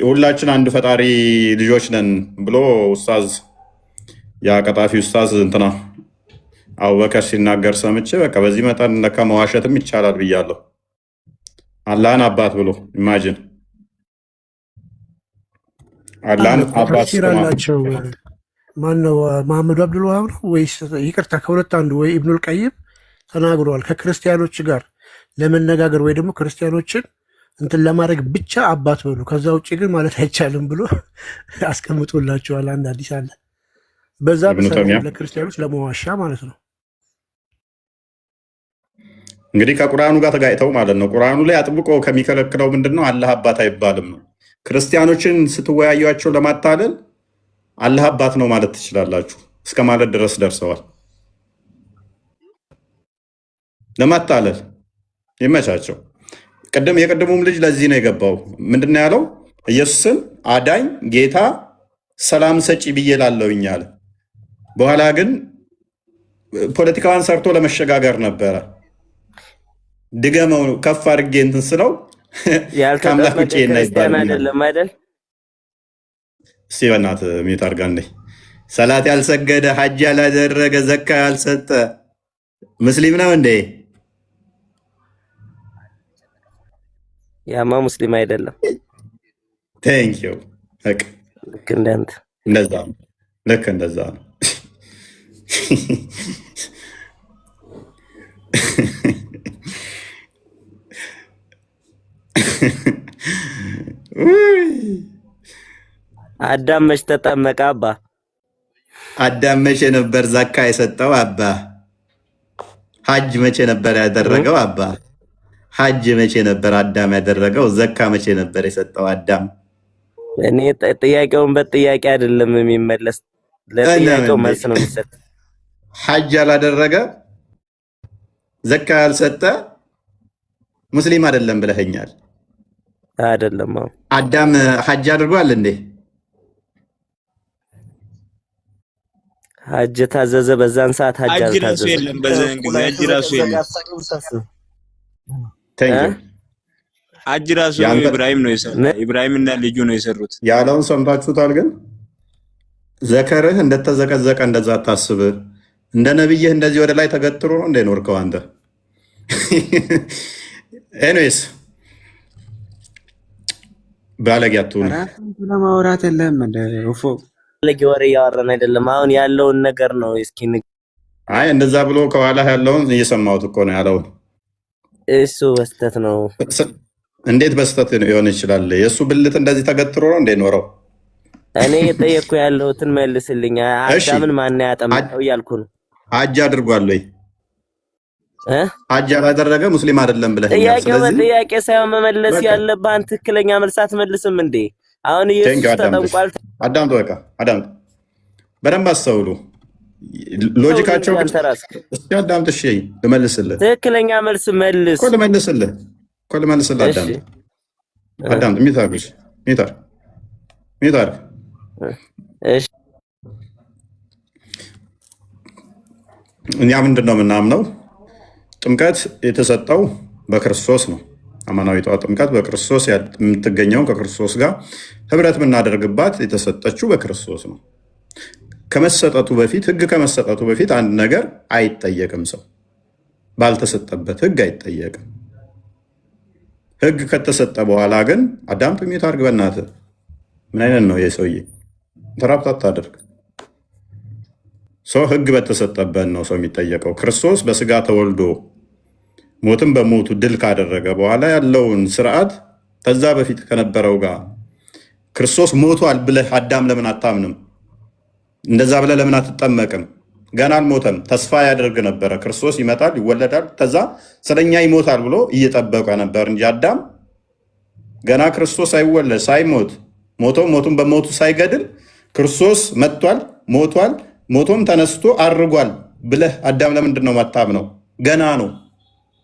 ሁላችን አንድ ፈጣሪ ልጆች ነን ብሎ ኡስታዝ የቀጣፊ ኡስታዝ እንትና አቡበከር ሲናገር ሰምቼ በቃ በዚህ መጠን ለካ መዋሸትም ይቻላል ብያለሁ። አላህን አባት ብሎ ኢማጂን አላህን አባት ሲራላቸው ማነው? መሐመድ አብዱልዋሃብ ነው ወይስ ይቅርታ ከሁለት አንዱ ወይ ኢብኑል ቀይም ተናግረዋል። ከክርስቲያኖች ጋር ለመነጋገር ወይ ደግሞ ክርስቲያኖችን እንትን ለማድረግ ብቻ አባት በሉ፣ ከዛ ውጭ ግን ማለት አይቻልም ብሎ አስቀምጦላቸዋል። አንድ አዲስ አለ በዛ ለክርስቲያኖች ለመዋሻ ማለት ነው። እንግዲህ ከቁርአኑ ጋር ተጋጭተው ማለት ነው። ቁርአኑ ላይ አጥብቆ ከሚከለክለው ምንድን ነው? አላህ አባት አይባልም ነው። ክርስቲያኖችን ስትወያዩቸው ለማታለል አላህ አባት ነው ማለት ትችላላችሁ እስከ ማለት ድረስ ደርሰዋል። ለማታለል ይመቻቸው። የቅድሙም ልጅ ለዚህ ነው የገባው። ምንድን ነው ያለው? ኢየሱስን አዳኝ ጌታ ሰላም ሰጪ ብዬ ላለሁኝ አለ። በኋላ ግን ፖለቲካዋን ሰርቶ ለመሸጋገር ነበረ። ድገመው ከፍ አድርጌ እንትን ስለው ከአምላክ ውጭ አይደለም አይደል? እስቲ በእናትህ ሚዩት አድርጋ እንዴ። ሰላት ያልሰገደ ሐጅ ያላደረገ ዘካ ያልሰጠ ሙስሊም ነው እንዴ? ያማ ሙስሊም አይደለም። ቴንክ ዩ። ልክ እንዳንተ እንደዛ ነው። ልክ እንደዛ ነው። አዳም መች ተጠመቀ አባ? አዳም መቼ ነበር ዘካ የሰጠው አባ? ሐጅ መቼ ነበር ያደረገው አባ? ሐጅ መቼ ነበር አዳም ያደረገው? ዘካ መቼ ነበር የሰጠው አዳም? እኔ ጥያቄውን በጥያቄ አይደለም የሚመለስ፣ ለጥያቄው መልስ ነው የሚሰጥ። ሐጅ ያላደረገ ዘካ ያልሰጠ ሙስሊም አይደለም ብለኸኛል። አይደለም። አዳም ሐጅ አድርጓል እንዴ? ሐጅ ታዘዘ። በዛን ሰዓት ሐጅ ራሱ የለም። በዛን ጊዜ ሐጅ ራሱ የለም። ሐጅ ራሱ ኢብራሂም ነው የሰራው። ኢብራሂምና ልጁ ነው የሰሩት። ያለውን ሰምታችሁታል። ግን ዘከርህ እንደተዘቀዘቀ እንደዛ አታስብ። እንደ ነብይህ እንደዚህ ወደ ላይ ተገትሮ ነው እንደኖርከው አንተ። ኤኒዌይስ ባለጌ አትሁን። ለማውራት የለም እንደ ኡፎ ባለጌ ወሬ እያወራን አይደለም። አሁን ያለውን ነገር ነው። እስኪ አይ እንደዛ ብሎ ከኋላ ያለውን እየሰማሁት እኮ ነው ያለው። እሱ በስተት ነው። እንዴት በስተት ሊሆን ይችላል? የእሱ ብልት እንደዚህ ተገትሮ ነው እንደኖረው። እኔ የጠየቅኩ ያለሁትን መልስልኝ። አዳምን ማን ያጠመቀው እያልኩ ነው። ሐጅ አድርጓል ወይ? ሐጅ ያላደረገ ሙስሊም አይደለም ብለኸኛል። ጥያቄው በጥያቄ ሳይሆን መመለስ ያለብህ ትክክለኛ መልስ አትመልስም እንዴ? አሁን ኢየሱስ ተጠምቋል። አዳምጡ፣ በቃ አዳምጡ፣ በደንብ አስተውሉ። ሎጂካቸው እስኪ አዳምጥ። እሺ ልመልስልህ። ትክክለኛ መልስ መልስ እኮ ልመልስልህ እኮ ልመልስልህ። አዳምጥ፣ አዳምጥ። ሚታር እሺ፣ እኛ ምንድን ነው የምናምነው? ጥምቀት የተሰጠው በክርስቶስ ነው። አማናዊቷ ጥምቀት በክርስቶስ የምትገኘው ከክርስቶስ ጋር ህብረት የምናደርግባት የተሰጠችው በክርስቶስ ነው። ከመሰጠቱ በፊት ህግ ከመሰጠቱ በፊት አንድ ነገር አይጠየቅም። ሰው ባልተሰጠበት ህግ አይጠየቅም። ህግ ከተሰጠ በኋላ ግን አዳምጥ። ሚዩት አድርግ በእናትህ። ምን አይነት ነው ይህ ሰውዬ? ተራብታ አታደርግ። ሰው ህግ በተሰጠበት ነው ሰው የሚጠየቀው። ክርስቶስ በስጋ ተወልዶ ሞትን በሞቱ ድል ካደረገ በኋላ ያለውን ስርዓት ከዛ በፊት ከነበረው ጋር ክርስቶስ ሞቷል ብለህ አዳም ለምን አታምንም? እንደዛ ብለህ ለምን አትጠመቅም? ገና አልሞተም። ተስፋ ያደርግ ነበረ። ክርስቶስ ይመጣል፣ ይወለዳል፣ ከዛ ስለኛ ይሞታል ብሎ እየጠበቀ ነበር እንጂ አዳም ገና ክርስቶስ ሳይወለድ ሳይሞት ሞቱን በሞቱ ሳይገድል ክርስቶስ መጥቷል፣ ሞቷል፣ ሞቶም ተነስቶ አርጓል ብለህ አዳም ለምንድን ነው ማታምነው? ገና ነው።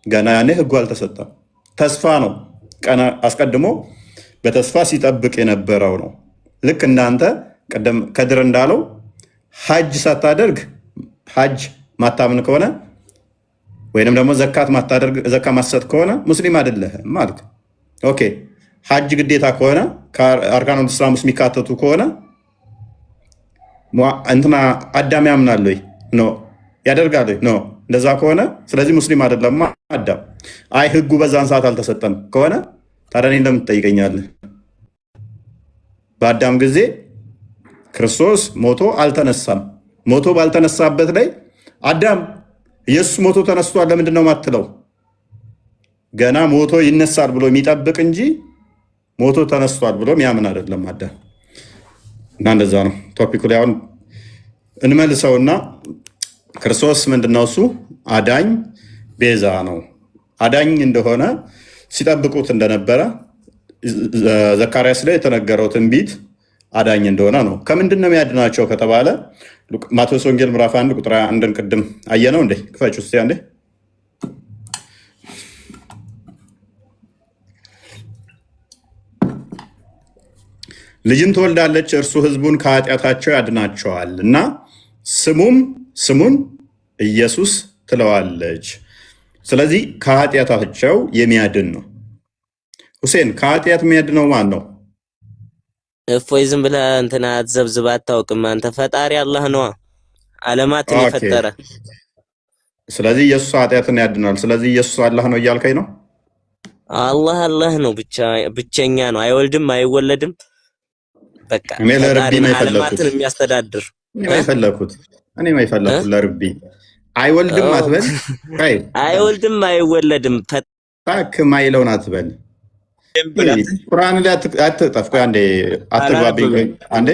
ገና ያኔ ህጉ አልተሰጠም። ተስፋ ነው። ቀና አስቀድሞ በተስፋ ሲጠብቅ የነበረው ነው። ልክ እናንተ ቀደም ከድር እንዳለው ሐጅ ሳታደርግ ሐጅ ማታምን ከሆነ ወይንም ደግሞ ዘካት ማታደርግ ዘካ ማሰጥ ከሆነ ሙስሊም አይደለህም ማለት። ኦኬ ሐጅ ግዴታ ከሆነ ከአርካኑል እስላም ውስጥ የሚካተቱ ከሆነ እንትና አዳም ያምናል ወይ? ኖ። ያደርጋል ወይ? ኖ። እንደዛ ከሆነ ስለዚህ ሙስሊም አይደለም አዳም። አይ ህጉ በዛን ሰዓት አልተሰጠም ከሆነ ታዲያ እኔን ለምን ትጠይቀኛለህ? በአዳም ጊዜ ክርስቶስ ሞቶ አልተነሳም። ሞቶ ባልተነሳበት ላይ አዳም ኢየሱስ ሞቶ ተነስቷል ለምንድን ነው ማትለው? ገና ሞቶ ይነሳል ብሎ የሚጠብቅ እንጂ ሞቶ ተነስቷል ብሎ የሚያምን አይደለም አዳም። እና እንደዛ ነው ቶፒኩ ላይ አሁን እንመልሰውና ክርስቶስ ምንድነው? እሱ አዳኝ ቤዛ ነው። አዳኝ እንደሆነ ሲጠብቁት እንደነበረ ዘካርያስ ላይ የተነገረው ትንቢት አዳኝ እንደሆነ ነው። ከምንድን ነው የሚያድናቸው ከተባለ ማቴዎስ ወንጌል ምዕራፍ 1 ቁጥር 1ን ቅድም አየነው እንዴ? ክፈች ውስጥ አንዴ። ልጅም ትወልዳለች፣ እርሱ ህዝቡን ከኃጢአታቸው ያድናቸዋል እና ስሙን ኢየሱስ ትለዋለች። ስለዚህ ከኃጢአታቸው የሚያድን ነው። ሁሴን ከኃጢአት የሚያድነው ማን ነው? እፎይ ዝም ብለህ እንትና አትዘብዝብ፣ አታውቅም አንተ። ፈጣሪ አላህ ነዋ፣ ዓለማትን የፈጠረ። ስለዚህ ኢየሱስ ኃጢአትን ያድናል። ስለዚህ ኢየሱስ አላህ ነው እያልከኝ ነው? አላህ ነው፣ ብቸኛ ነው፣ አይወልድም አይወለድም። በቃ እኔ ለርቢ ነው የፈለኩት፣ ዓለማትን የሚያስተዳድር እኔ የፈለኩት ለርቢ። አይወልድም አትበል፣ አይወልድም አይወለድም። ታክ ማይለውን አትበል። ቁርአን ላይ አትጠፍ። አንዴ አትግባብኝ። አንዴ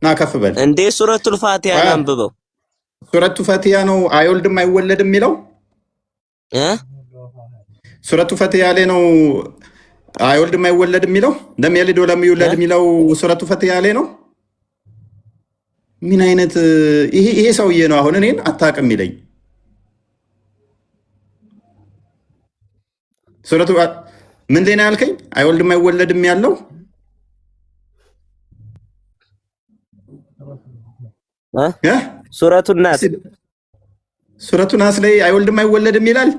ና ከፍ በል እንዴ። ሱረቱል ፋቲሃ አንብበው። ሱረቱ ፋቲሃ ነው አይወልድም አይወለድም የሚለው ሱረቱ ፈትያ ላይ ነው አይወልድም አይወለድም የሚለው ለም የሊድ ወለም ይውለድ የሚለው ሱረቱ ፈትያ ላይ ነው። ምን አይነት ይሄ ሰውዬ ነው አሁን እኔን አታውቅም ይለኝ። ሱረቱ ምን ላይ ነው ያልከኝ? አይወልድም አይወለድም ያለው ሱረቱ ናስ ሱረቱ ናስ ላይ አይወልድም አይወለድም ይላል።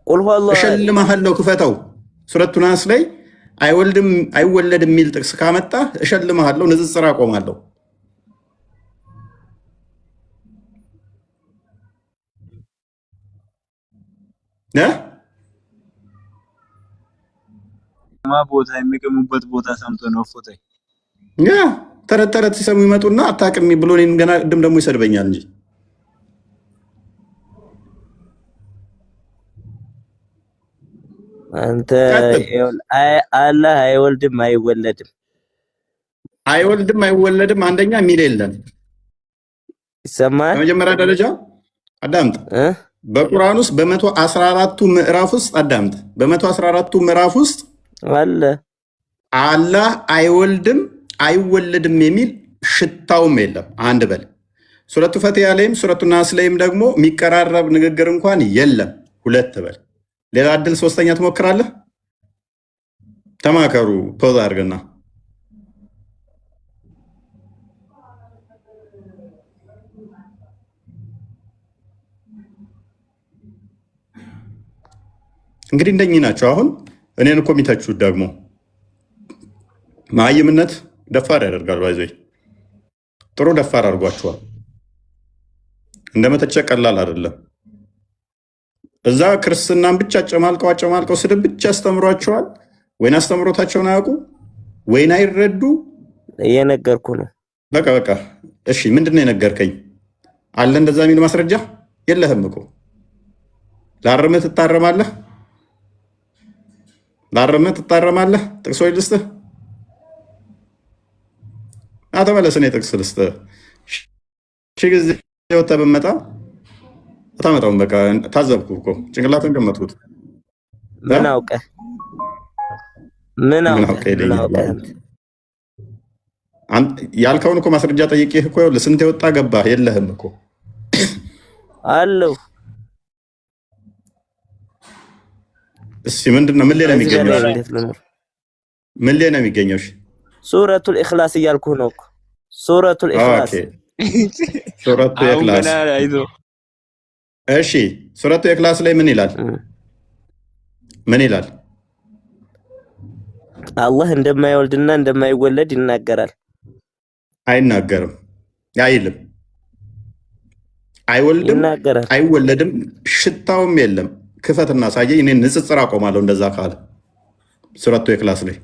ቁል ሁወላሁ እሸልምሃለሁ፣ ክፈተው። ሱረቱ ናስ ላይ አይወልድም አይወለድም የሚል ጥቅስ ካመጣ እሸልምሃለሁ፣ ንጽጽር አቆማለሁ። ቦታ የሚገሙበት ቦታ ሰምቶ ነው ፎቶ ተረት ተረት ሲሰሙ ይመጡና አታውቅም ብሎ እኔን ገና ቅድም ደግሞ ይሰድበኛል እንጂ አንተ አላህ አይወልድም አይወለድም አይወልድም አይወለድም አንደኛ የሚል የለም። ይሰማል። በመጀመሪያ ደረጃ አዳምጥ። በቁርአን ውስጥ በ114ቱ ምዕራፍ ውስጥ አዳምጥ። በ114ቱ ምዕራፍ ውስጥ አለ አላህ አይወልድም አይወለድም የሚል ሽታውም የለም። አንድ በል። ሱረቱ ፈትያ ላይም ሱረቱ ናስ ላይም ደግሞ የሚቀራረብ ንግግር እንኳን የለም። ሁለት በል። ሌላ እድል ሶስተኛ ትሞክራለህ። ተማከሩ። ፖዝ አድርግና እንግዲህ እንደኚህ ናቸው። አሁን እኔን እኮ የሚተቹት ደግሞ መሀይምነት ደፋር ያደርጋል። ባይዘ ጥሩ ደፋር አድርጓቸዋል። እንደመተቸ ቀላል አይደለም። እዛ ክርስትናን ብቻ አጨማልቀው ስድብ ብቻ አስተምሯቸዋል። ወይን አስተምሮታቸውን አያውቁ ወይን አይረዱ። እየነገርኩ ነው። በቃ እሺ፣ ምንድን ነው የነገርከኝ? አለ እንደዛ የሚል ማስረጃ የለህም እኮ። ላርምህ ትታረማለህ፣ ጥቅሶች ልስጥህ። ተመለስ። እኔ ጥቅስ ልስጥህ። ሺህ ጊዜ ወጥተህ ብትመጣ አታመጣውም። በቃ ታዘብኩ እኮ ጭንቅላትን ገመትኩት። ምን አውቀህ ያልከውን እኮ ማስረጃ ጠይቄህ እኮ ለስንት የወጣ ገባህ? የለህም እኮ አለው። እስኪ ምንድን ነው? ምን ላይ ነው የሚገኘው? ምን ላይ ነው የሚገኘው? ሱረቱል ኢኽላስ እያልኩህ ነው እኮ። ሱረቱል ኢኽላስ ሱረቱ ኢኽላስ። እሺ፣ ሱረቱ ኢኽላስ ላይ ምን ይላል? አላህ እንደማይወልድና እንደማይወለድ ይናገራል። አይናገርም፣ አይልም። አይወልድም አይወለድም፣ ሽታውም የለም። ክፈትና ሳየኝ፣ እኔ ንጽጽር አቆማለሁ። እንደዛ ካለ ሱረቱ ኢኽላስ ላይ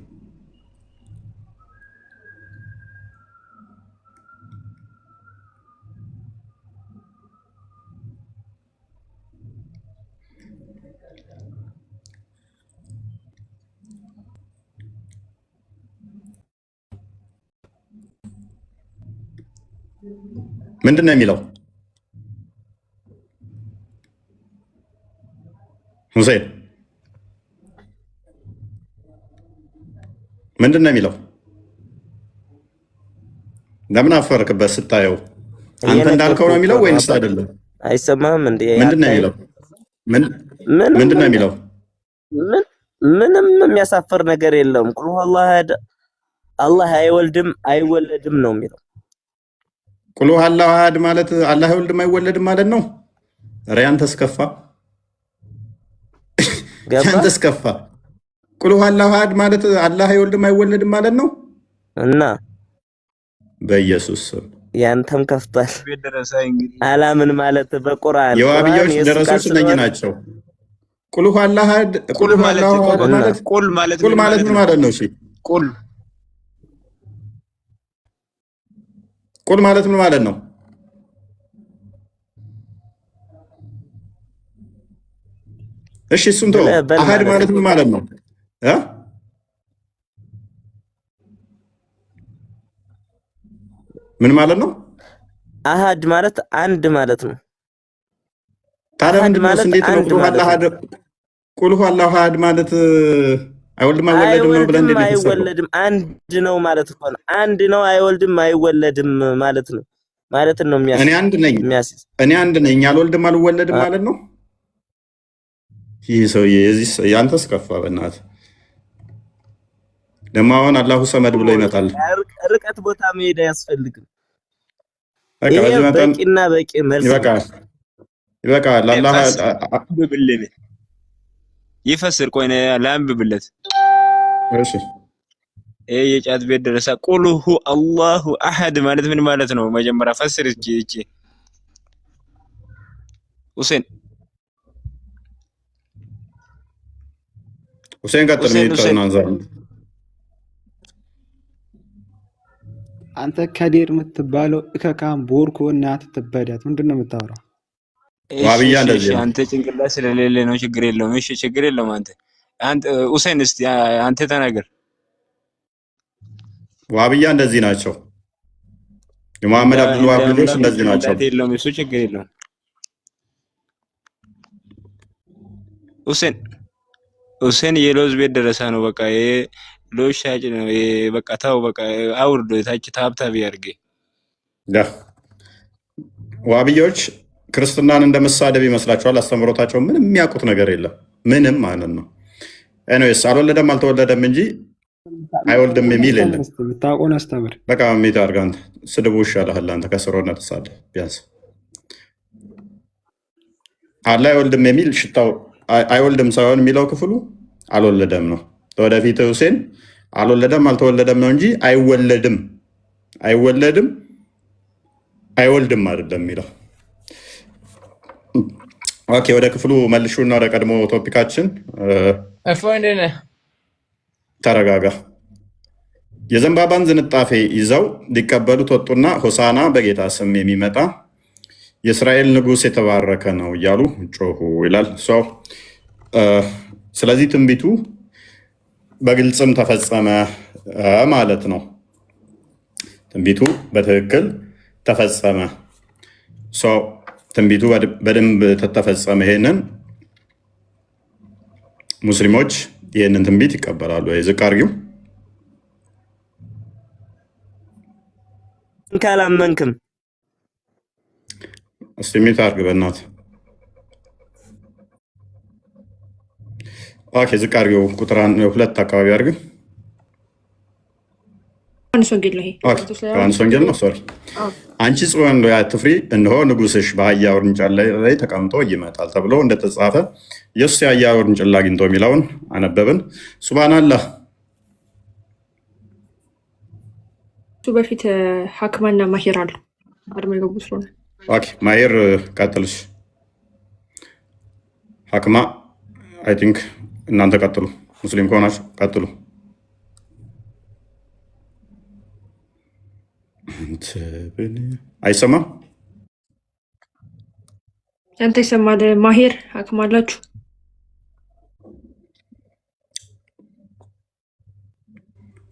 ምንድን ነው የሚለው? ሁሴን ምንድን ነው የሚለው? ለምን አፈርክበት ስታየው? አንተ እንዳልከው ነው የሚለው ወይንስ አይደለም? አይሰማህም እንዴ? ምንድን ነው የሚለው? ምንድን ነው የሚለው? ምንም የሚያሳፍር ነገር የለውም። ቁል ሁወላሁ አሐድ አላህ አይወልድም አይወለድም ነው የሚለው። ቁል ሁወላሁ አሐድ ማለት አላህ አይወልድም አይወለድም ማለት ነው። ኧረ ያንተስ ከፋ፣ ያንተስ ከፋ። ቁል ሁወላሁ አሐድ ማለት አላህ አይወልድም አይወለድም ማለት ነው። እና በኢየሱስ ስም ያንተም ከፍቷል። አላምን ማለት በቁርአን የዋብዮች ደረሶች እነኚህ ናቸው። ቁል ሁወላሁ አሐድ ቁል ማለት ምን ማለት ነው? እሺ ቁል ማለት ምን ማለት ነው? እሺ እሱን ተው። አሐድ ማለት ምን ማለት ነው? ምን ማለት ነው? አሐድ ማለት አንድ ማለት ነው። ታዲያ ምንድን ነው? እንዴት ነው ቁል ሁወላሁ አሐድ ቁልሁ አላሁ አሐድ ማለት አይወልድም አይወለድም ነው ብለን አይወልድም እንደሚፈሰረው አይወለድም አንድ ነው ማለት እኮ ነው። አንድ ነው አይወልድም አይወለድም ማለት ነው። ማለት ነው እኔ አንድ ነኝ እኔ አንድ ነኝ አልወልድም አልወለድም ማለት ነው። ይህ ሰውዬ የዚህ ያንተስ ከፋ በእናትህ። ደግሞ አሁን አላሁ ሰመድ ብሎ ይመጣል። ርቀት ቦታ መሄድ አያስፈልግም። በቃ ይሄ በዚህ መጠን በቂና በቂ መልስ ይበቃል ይበቃል። አላህ ብልን ይፈስር ቆይ ላንብብለት። እሺ ይሄ የጫት ቤት ደረሳ ቁልሁ አላሁ አሐድ ማለት ምን ማለት ነው? መጀመሪያ ፈስር እቺ ሁሴን ቀጥል። ሚተናዛል አንተ ከዴር የምትባለው እከካም ቦርኮ እናትህ ትበዳት። ምንድን ነው የምታወራው? ዋብያ እንደዚህ ነው። አንተ ጭንቅላት ስለሌለ ነው። ችግር የለውም። እሺ ችግር የለውም። አንተ ሁሴን እስቲ አንተ ተናገር። ዋብያ እንደዚህ ናቸው። የመሐመድ አብዱል ዋሃብ ልጆች እንደዚህ ናቸው። የለውም እሱ ችግር የለውም። ሁሴን የሎዝ ቤት ደረሳ ነው። በቃ ይሄ ሎዝ ሻጭ ነው። በቃ ተው በቃ አውርዶ ታች ታብታብ ያርገ ዋብያዎች ክርስትናን እንደመሳደብ ይመስላችኋል። አስተምሮታቸው ምንም የሚያውቁት ነገር የለም። ምንም ማለት ነው። ኤኒዌይስ አልወለደም አልተወለደም እንጂ አይወልድም የሚል የለም። ብታውቀውን አስተምር። በቃ ሚት አድርግ አንተ። ስድቡ ይሻልሃል አንተ ከስሮና ተሳደብ። ቢያንስ አለ አይወልድም የሚል ሽታው አይወልድም ሳይሆን የሚለው ክፍሉ አልወለደም ነው። ወደፊት ሁሴን አልወለደም አልተወለደም ነው እንጂ አይወለድም አይወለድም አይወልድም አይደለም የሚለው። ኦኬ ወደ ክፍሉ መልሹና ወደ ቀድሞ ቶፒካችን ተረጋጋ። የዘንባባን ዝንጣፌ ይዘው ሊቀበሉት ወጡና ሆሳና በጌታ ስም የሚመጣ የእስራኤል ንጉሥ የተባረከ ነው እያሉ ጮሁ ይላል። ስለዚህ ትንቢቱ በግልጽም ተፈጸመ ማለት ነው። ትንቢቱ በትክክል ተፈጸመ። ትንቢቱ በደንብ ተፈጸመ። ይሄንን ሙስሊሞች ይህንን ትንቢት ይቀበላሉ። ዝቅ አድርጊው። ካላመንክም እስቲ ሚት አድርግ በእናትህ። ኦኬ ዝቅ አድርጊው። ቁጥር 2 አካባቢ አድርግ። ዮሐንስ ወንጌል ነው። ሶሪ አንቺ ጽዮን ሆይ አትፍሪ፣ እነሆ ንጉሥሽ በአህያ ውርንጭላ ላይ ተቀምጦ ይመጣል ተብሎ እንደተጻፈ ኢየሱስ የአህያ ውርንጭላ አግኝቶ የሚለውን አነበብን። ሱብሃንአላህ። እሱ በፊት ሀክማና ማሂር አሉ ቀድሞ የገቡ ስለሆነ ኦኬ ማሂር ቀጥልሽ። ሀክማ አይ ቲንክ እናንተ ቀጥሉ፣ ሙስሊም ከሆናችሁ ቀጥሉ። አይሰማም? አንተ ይሰማል? ማሂር ሀክም አላችሁ?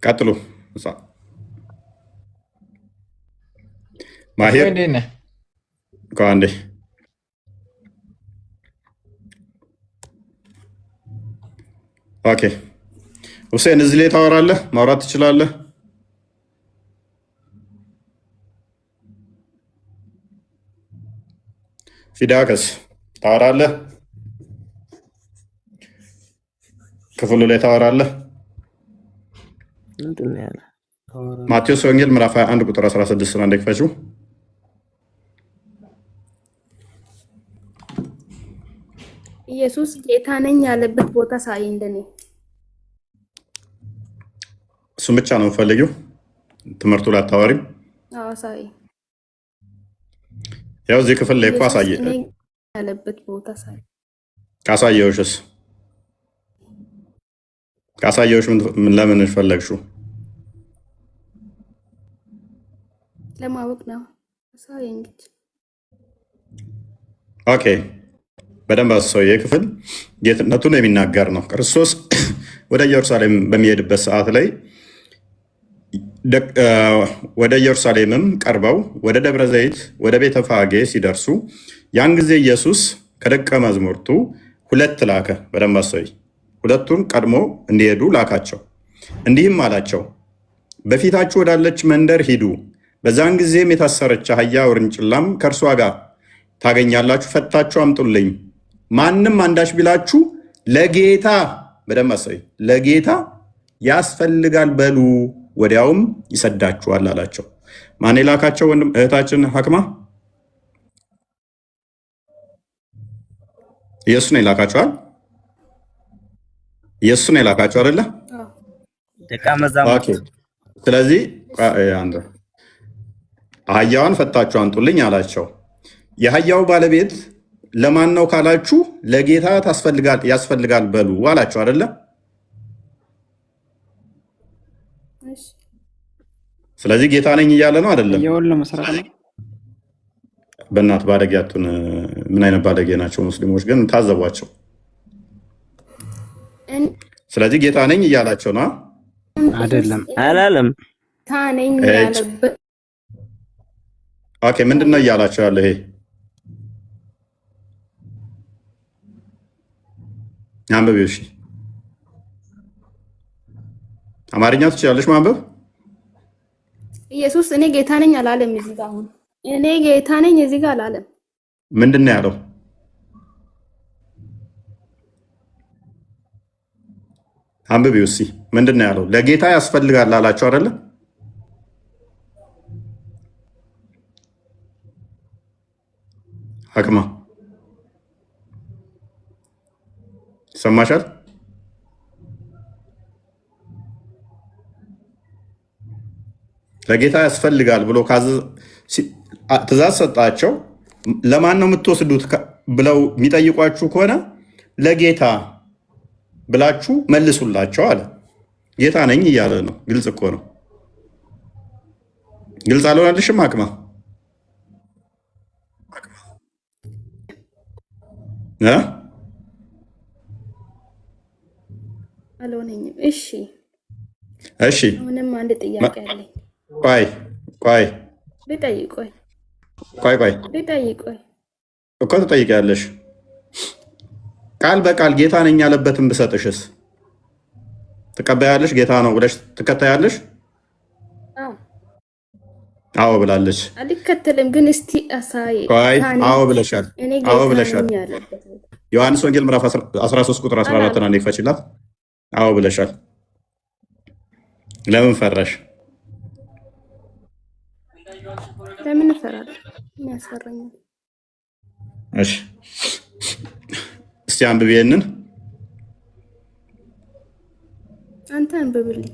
ቀጥሉ። ማሂር ከአንዴ ኦኬ። ሁሴን እዚህ ላይ ታወራለህ፣ ማውራት ትችላለህ። ፊዳከስ ታወራለህ፣ ክፍሉ ላይ ታወራለህ። ማቴዎስ ወንጌል ምዕራፍ 21 ቁጥር 16 ነው። እንደክፈችው ኢየሱስ ጌታ ነኝ ያለበት ቦታ ሳይ እንደኔ እሱም ብቻ ነው የምፈልጊው። ትምህርቱ ላይ አታወሪም? አዎ ሳይ ያው እዚህ ክፍል ላይ እኮ አሳየ ያለበት ቦታ ሳይ ካሳየውሽስ ካሳየውሽ ለምን ፈለግሽው? ለማወቅ ነው። ሳይ እንግዲህ ኦኬ በደንብ አሰው ክፍል ጌትነቱን የሚናገር ነው። ክርስቶስ ወደ ኢየሩሳሌም በሚሄድበት ሰዓት ላይ ወደ ኢየሩሳሌምም ቀርበው ወደ ደብረ ዘይት ወደ ቤተ ፋጌ ሲደርሱ ያን ጊዜ ኢየሱስ ከደቀ መዛሙርቱ ሁለት ላከ። በደንብ አስተውይ። ሁለቱን ቀድሞ እንዲሄዱ ላካቸው። እንዲህም አላቸው፣ በፊታችሁ ወዳለች መንደር ሂዱ። በዛን ጊዜም የታሰረች አህያ ውርንጭላም ከእርሷ ጋር ታገኛላችሁ፣ ፈታችሁ አምጡልኝ። ማንም አንዳች ቢላችሁ ለጌታ፣ በደንብ አስተውይ፣ ለጌታ ያስፈልጋል በሉ፣ ወዲያውም ይሰዳችኋል አላቸው። ማን የላካቸው? ወንድም እህታችን ሀክማ ኢየሱስ ነው የላካቸዋል። ኢየሱስ ነው የላካቸው አይደለ? ደቀ መዛሙርት። ስለዚህ አህያዋን ፈታችሁ አንጡልኝ አላቸው። የአህያው ባለቤት ለማን ነው ካላችሁ ለጌታ ያስፈልጋል በሉ አላቸው አይደለ? ስለዚህ ጌታ ነኝ እያለ ነው አይደለም? በእናት ባለጌያቱን ምን አይነት ባለጌ ናቸው ሙስሊሞች ግን ታዘቧቸው። ስለዚህ ጌታ ነኝ እያላቸው ነው አይደለም? አላለም። ታነኝ ያለበት ኦኬ፣ ምንድን ነው እያላቸው ያለ? ይሄ አንብቢው። እሺ፣ አማርኛ ትችላለሽ ማንበብ? ኢየሱስ እኔ ጌታ ነኝ አላለም። እዚህ ጋር አሁን እኔ ጌታ ነኝ እዚህ ጋር አላለም። ምንድን ነው ያለው? አንብቢው እስኪ። ምንድን ነው ያለው? ለጌታ ያስፈልጋል አላቸው አይደለ? ሀክማ ይሰማሻል? ለጌታ ያስፈልጋል ብሎ ትእዛዝ ሰጣቸው። ለማን ነው የምትወስዱት ብለው የሚጠይቋችሁ ከሆነ ለጌታ ብላችሁ መልሱላቸው አለ። ጌታ ነኝ እያለ ነው። ግልጽ እኮ ነው። ግልጽ አልሆነልሽም አክማ? አልሆነኝም። እሺ እሺ፣ ምንም አንድ ጥያቄ አለኝ። ቆይ ልጠይቆይ ልጠይቆይ እኮ ትጠይቂያለሽ። ቃል በቃል ጌታ ነኝ ያለበትን ብሰጥሽስ ትቀበያለሽ? ጌታ ነው ብለሽ ትከታያለሽ? አዎ ብላለች። አልከተልም ግን እስቲ አሳይ። አዎ ብለሻል። አዎ ብለሻል። ዮሐንስ ወንጌል ምዕራፍ 13 ቁጥር 14 አንዴ ክፈችላት። አዎ ብለሻል። ለምን ፈራሽ? ለምን እፈራለሁ? የሚያስፈራኝ። እሺ እስቲ አንብቤንን አንተ አንብብልኝ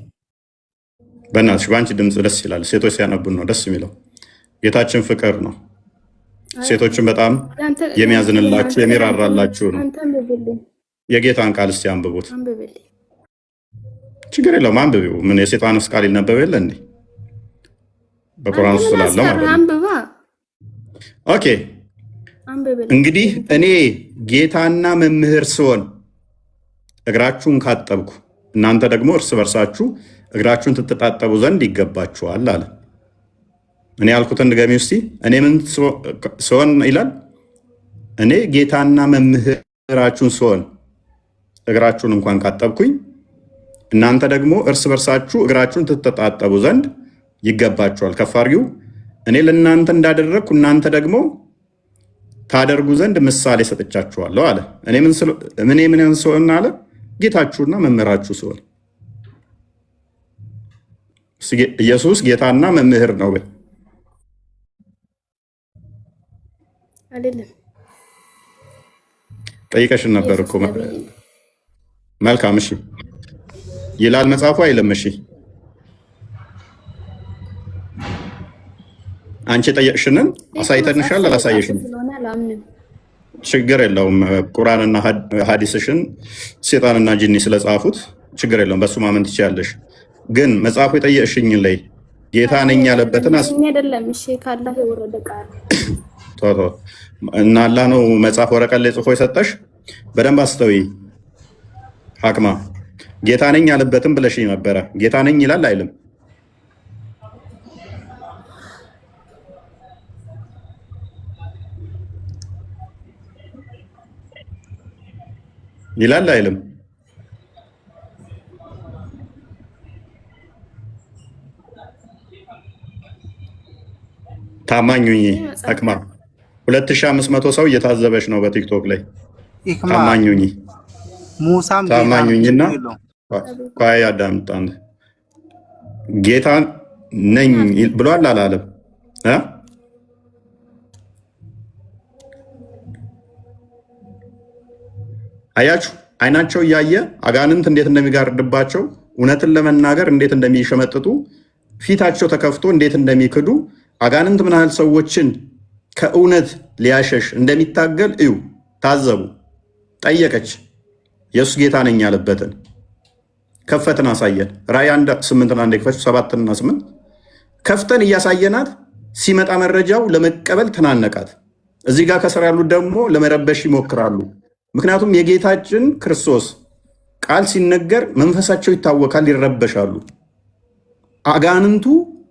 በእናትሽ። በአንቺ ድምፅ ደስ ይላል። ሴቶች ሲያነቡን ነው ደስ የሚለው። ጌታችን ፍቅር ነው። ሴቶችን በጣም የሚያዝንላችሁ የሚራራላችሁ ነው። የጌታን ቃል እስቲ አንብቡት። ችግር የለውም አንብቢው። ምን የሴጣንስ ቃል ይነበብ የለ እንዴ? በቁርአን ውስጥ ስላለው ማለት ነው። ኦኬ እንግዲህ እኔ ጌታና መምህር ስሆን እግራችሁን ካጠብኩ እናንተ ደግሞ እርስ በርሳችሁ እግራችሁን ትተጣጠቡ ዘንድ ይገባችኋል አለ። እኔ ያልኩትን ድገሚ እስቲ። እኔ ምን ስሆን ይላል? እኔ ጌታና መምህራችሁን ስሆን እግራችሁን እንኳን ካጠብኩኝ እናንተ ደግሞ እርስ በርሳችሁ እግራችሁን ትተጣጠቡ ዘንድ ይገባችኋል። ከፍ አድርጊው። እኔ ለእናንተ እንዳደረግኩ እናንተ ደግሞ ታደርጉ ዘንድ ምሳሌ ሰጥቻችኋለሁ አለ። እኔ ምን ስሆን አለ? ጌታችሁና መምህራችሁ ስሆን። ኢየሱስ ጌታና መምህር ነው ወይ? አይደለም። ጠይቀሽን ነበር እኮ። መልካም እሺ ይላል መጽሐፉ አይልም? እሺ አንቺ ጠየቅሽንን አሳይተንሻል አላሳየሽም? ችግር የለውም። ቁርአንና ሀዲስሽን ሴጣንና ጂኒ ስለጻፉት ችግር የለውም። በሱ ማመን ትችያለሽ። ግን መጽሐፉ የጠየቅሽኝ ላይ ጌታ ነኝ ያለበትን አይደለም። እሺ ካላህ የወረደ ቃል እና አላህ ነው መጽሐፍ ወረቀት ላይ ጽፎ የሰጠሽ። በደንብ አስተዊ ሀክማ። ጌታ ነኝ ያለበትን ብለሽኝ ነበረ። ጌታ ነኝ ይላል አይልም? ይላል አይልም? ታማኝ ሁኚ አቅማ 2500 ሰው እየታዘበች ነው በቲክቶክ ላይ። ታማኝ ሁኚ ሙሳም ታማኝ ሁኚና ቆይ አዳምጥ። ጌታ ነኝ ብሏል አላለም? አያችሁ፣ አይናቸው እያየ አጋንንት እንዴት እንደሚጋርድባቸው፣ እውነትን ለመናገር እንዴት እንደሚሸመጥጡ፣ ፊታቸው ተከፍቶ እንዴት እንደሚክዱ፣ አጋንንት ምን ያህል ሰዎችን ከእውነት ሊያሸሽ እንደሚታገል እዩ፣ ታዘቡ። ጠየቀች፣ ኢየሱስ ጌታ ነኝ ያለበትን ከፈትን፣ አሳየን። ራእይ 8 ክፈች 7-8 ከፍተን እያሳየናት ሲመጣ መረጃው ለመቀበል ተናነቃት። እዚህ ጋር ከስር ያሉት ደግሞ ለመረበሽ ይሞክራሉ። ምክንያቱም የጌታችን ክርስቶስ ቃል ሲነገር መንፈሳቸው ይታወካል፣ ይረበሻሉ። አጋንንቱ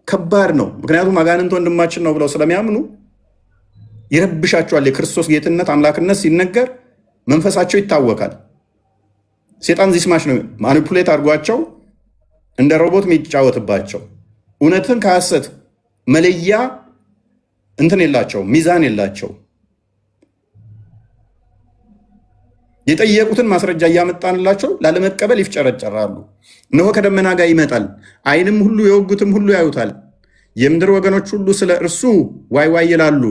ከባድ ነው። ምክንያቱም አጋንንት ወንድማችን ነው ብለው ስለሚያምኑ ይረብሻቸዋል። የክርስቶስ ጌትነት አምላክነት ሲነገር መንፈሳቸው ይታወካል። ሴጣን ዚስማሽ ነው ማኒፑሌት አድርጓቸው እንደ ሮቦት የሚጫወትባቸው። እውነትን ከሐሰት መለያ እንትን የላቸው፣ ሚዛን የላቸው። የጠየቁትን ማስረጃ እያመጣንላቸው ላለመቀበል ይፍጨረጨራሉ። እነሆ ከደመና ጋር ይመጣል፣ ዓይንም ሁሉ የወጉትም ሁሉ ያዩታል፣ የምድር ወገኖች ሁሉ ስለ እርሱ ዋይ ዋይ ይላሉ።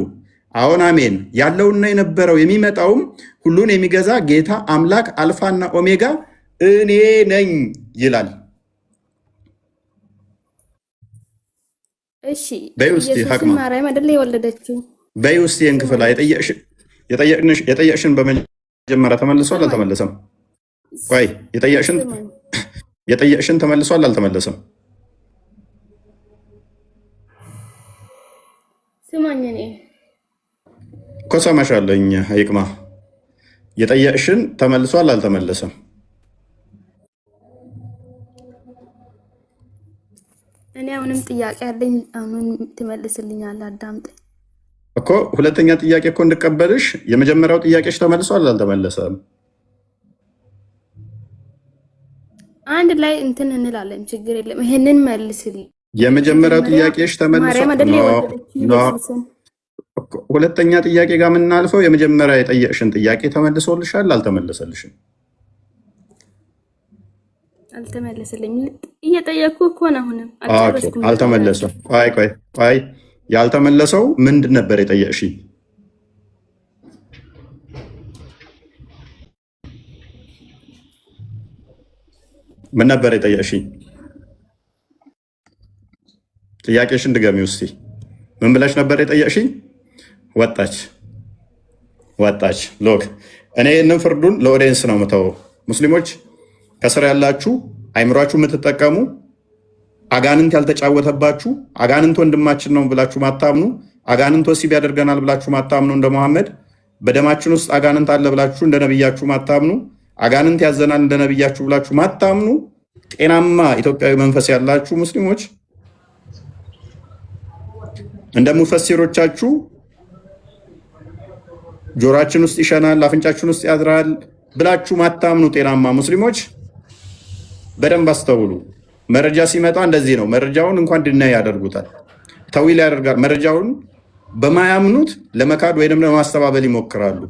አዎን አሜን። ያለውና የነበረው የሚመጣውም ሁሉን የሚገዛ ጌታ አምላክ አልፋና ኦሜጋ እኔ ነኝ ይላል። እሺ በውስጥ ሀቅማ ማርያም አይደለ የወለደችው? በውስጥ ይህን ክፍል የጠየቅሽን በመጀመሪያ ተመልሷል አልተመለሰም? ቆይ የጠየቅሽን ተመልሷል አልተመለሰም? ስማኝ እኔ እኮ ሰማሻለኝ። ይቅማ የጠየቅሽን ተመልሷል አልተመለሰም? እኔ አሁንም ጥያቄ አለኝ። አሁን ትመልስልኛለህ? አዳምጠኝ እኮ ሁለተኛ ጥያቄ እኮ እንድቀበልሽ የመጀመሪያው ጥያቄሽ ተመልሷል አልተመለሰም? አንድ ላይ እንትን እንላለን፣ ችግር የለም። ይሄንን መልስልኝ። የመጀመሪያው ጥያቄሽ ተመልሷል። ሁለተኛ ጥያቄ ጋር የምናልፈው የመጀመሪያ የጠየቅሽን ጥያቄ ተመልሶልሻል አልተመለሰልሽም? አልተመለሰልኝ። እየጠየቅኩ እኮ ነው። አሁንም አልተመለሰም። ቆይ ያልተመለሰው ምንድን ነበር የጠየቅሽኝ? ምን ነበር የጠየቅሽኝ? ጥያቄሽን ድገሚ ውስቲ። ምን ብለሽ ነበር የጠየቅሽኝ? ወጣች። ሎክ እኔ ይህንን ፍርዱን ለኦዲየንስ ነው የምተወው። ሙስሊሞች ከስር ያላችሁ አይምሯችሁ የምትጠቀሙ አጋንንት ያልተጫወተባችሁ፣ አጋንንት ወንድማችን ነው ብላችሁ ማታምኑ፣ አጋንንት ወሲብ ያደርገናል ብላችሁ ማታምኑ፣ እንደ መሐመድ በደማችን ውስጥ አጋንንት አለ ብላችሁ እንደ ነብያችሁ ማታምኑ፣ አጋንንት ያዘናል እንደ ነብያችሁ ብላችሁ ማታምኑ ጤናማ ኢትዮጵያዊ መንፈስ ያላችሁ ሙስሊሞች እንደ ሙፈሲሮቻችሁ ጆሮአችን ውስጥ ይሸናል፣ አፍንጫችን ውስጥ ያድራል ብላችሁ ማታምኑ ጤናማ ሙስሊሞች በደንብ አስተውሉ። መረጃ ሲመጣ እንደዚህ ነው። መረጃውን እንኳን ድናይ ያደርጉታል፣ ተዊል ያደርጋል። መረጃውን በማያምኑት ለመካድ ወይም ለማስተባበል ይሞክራሉ።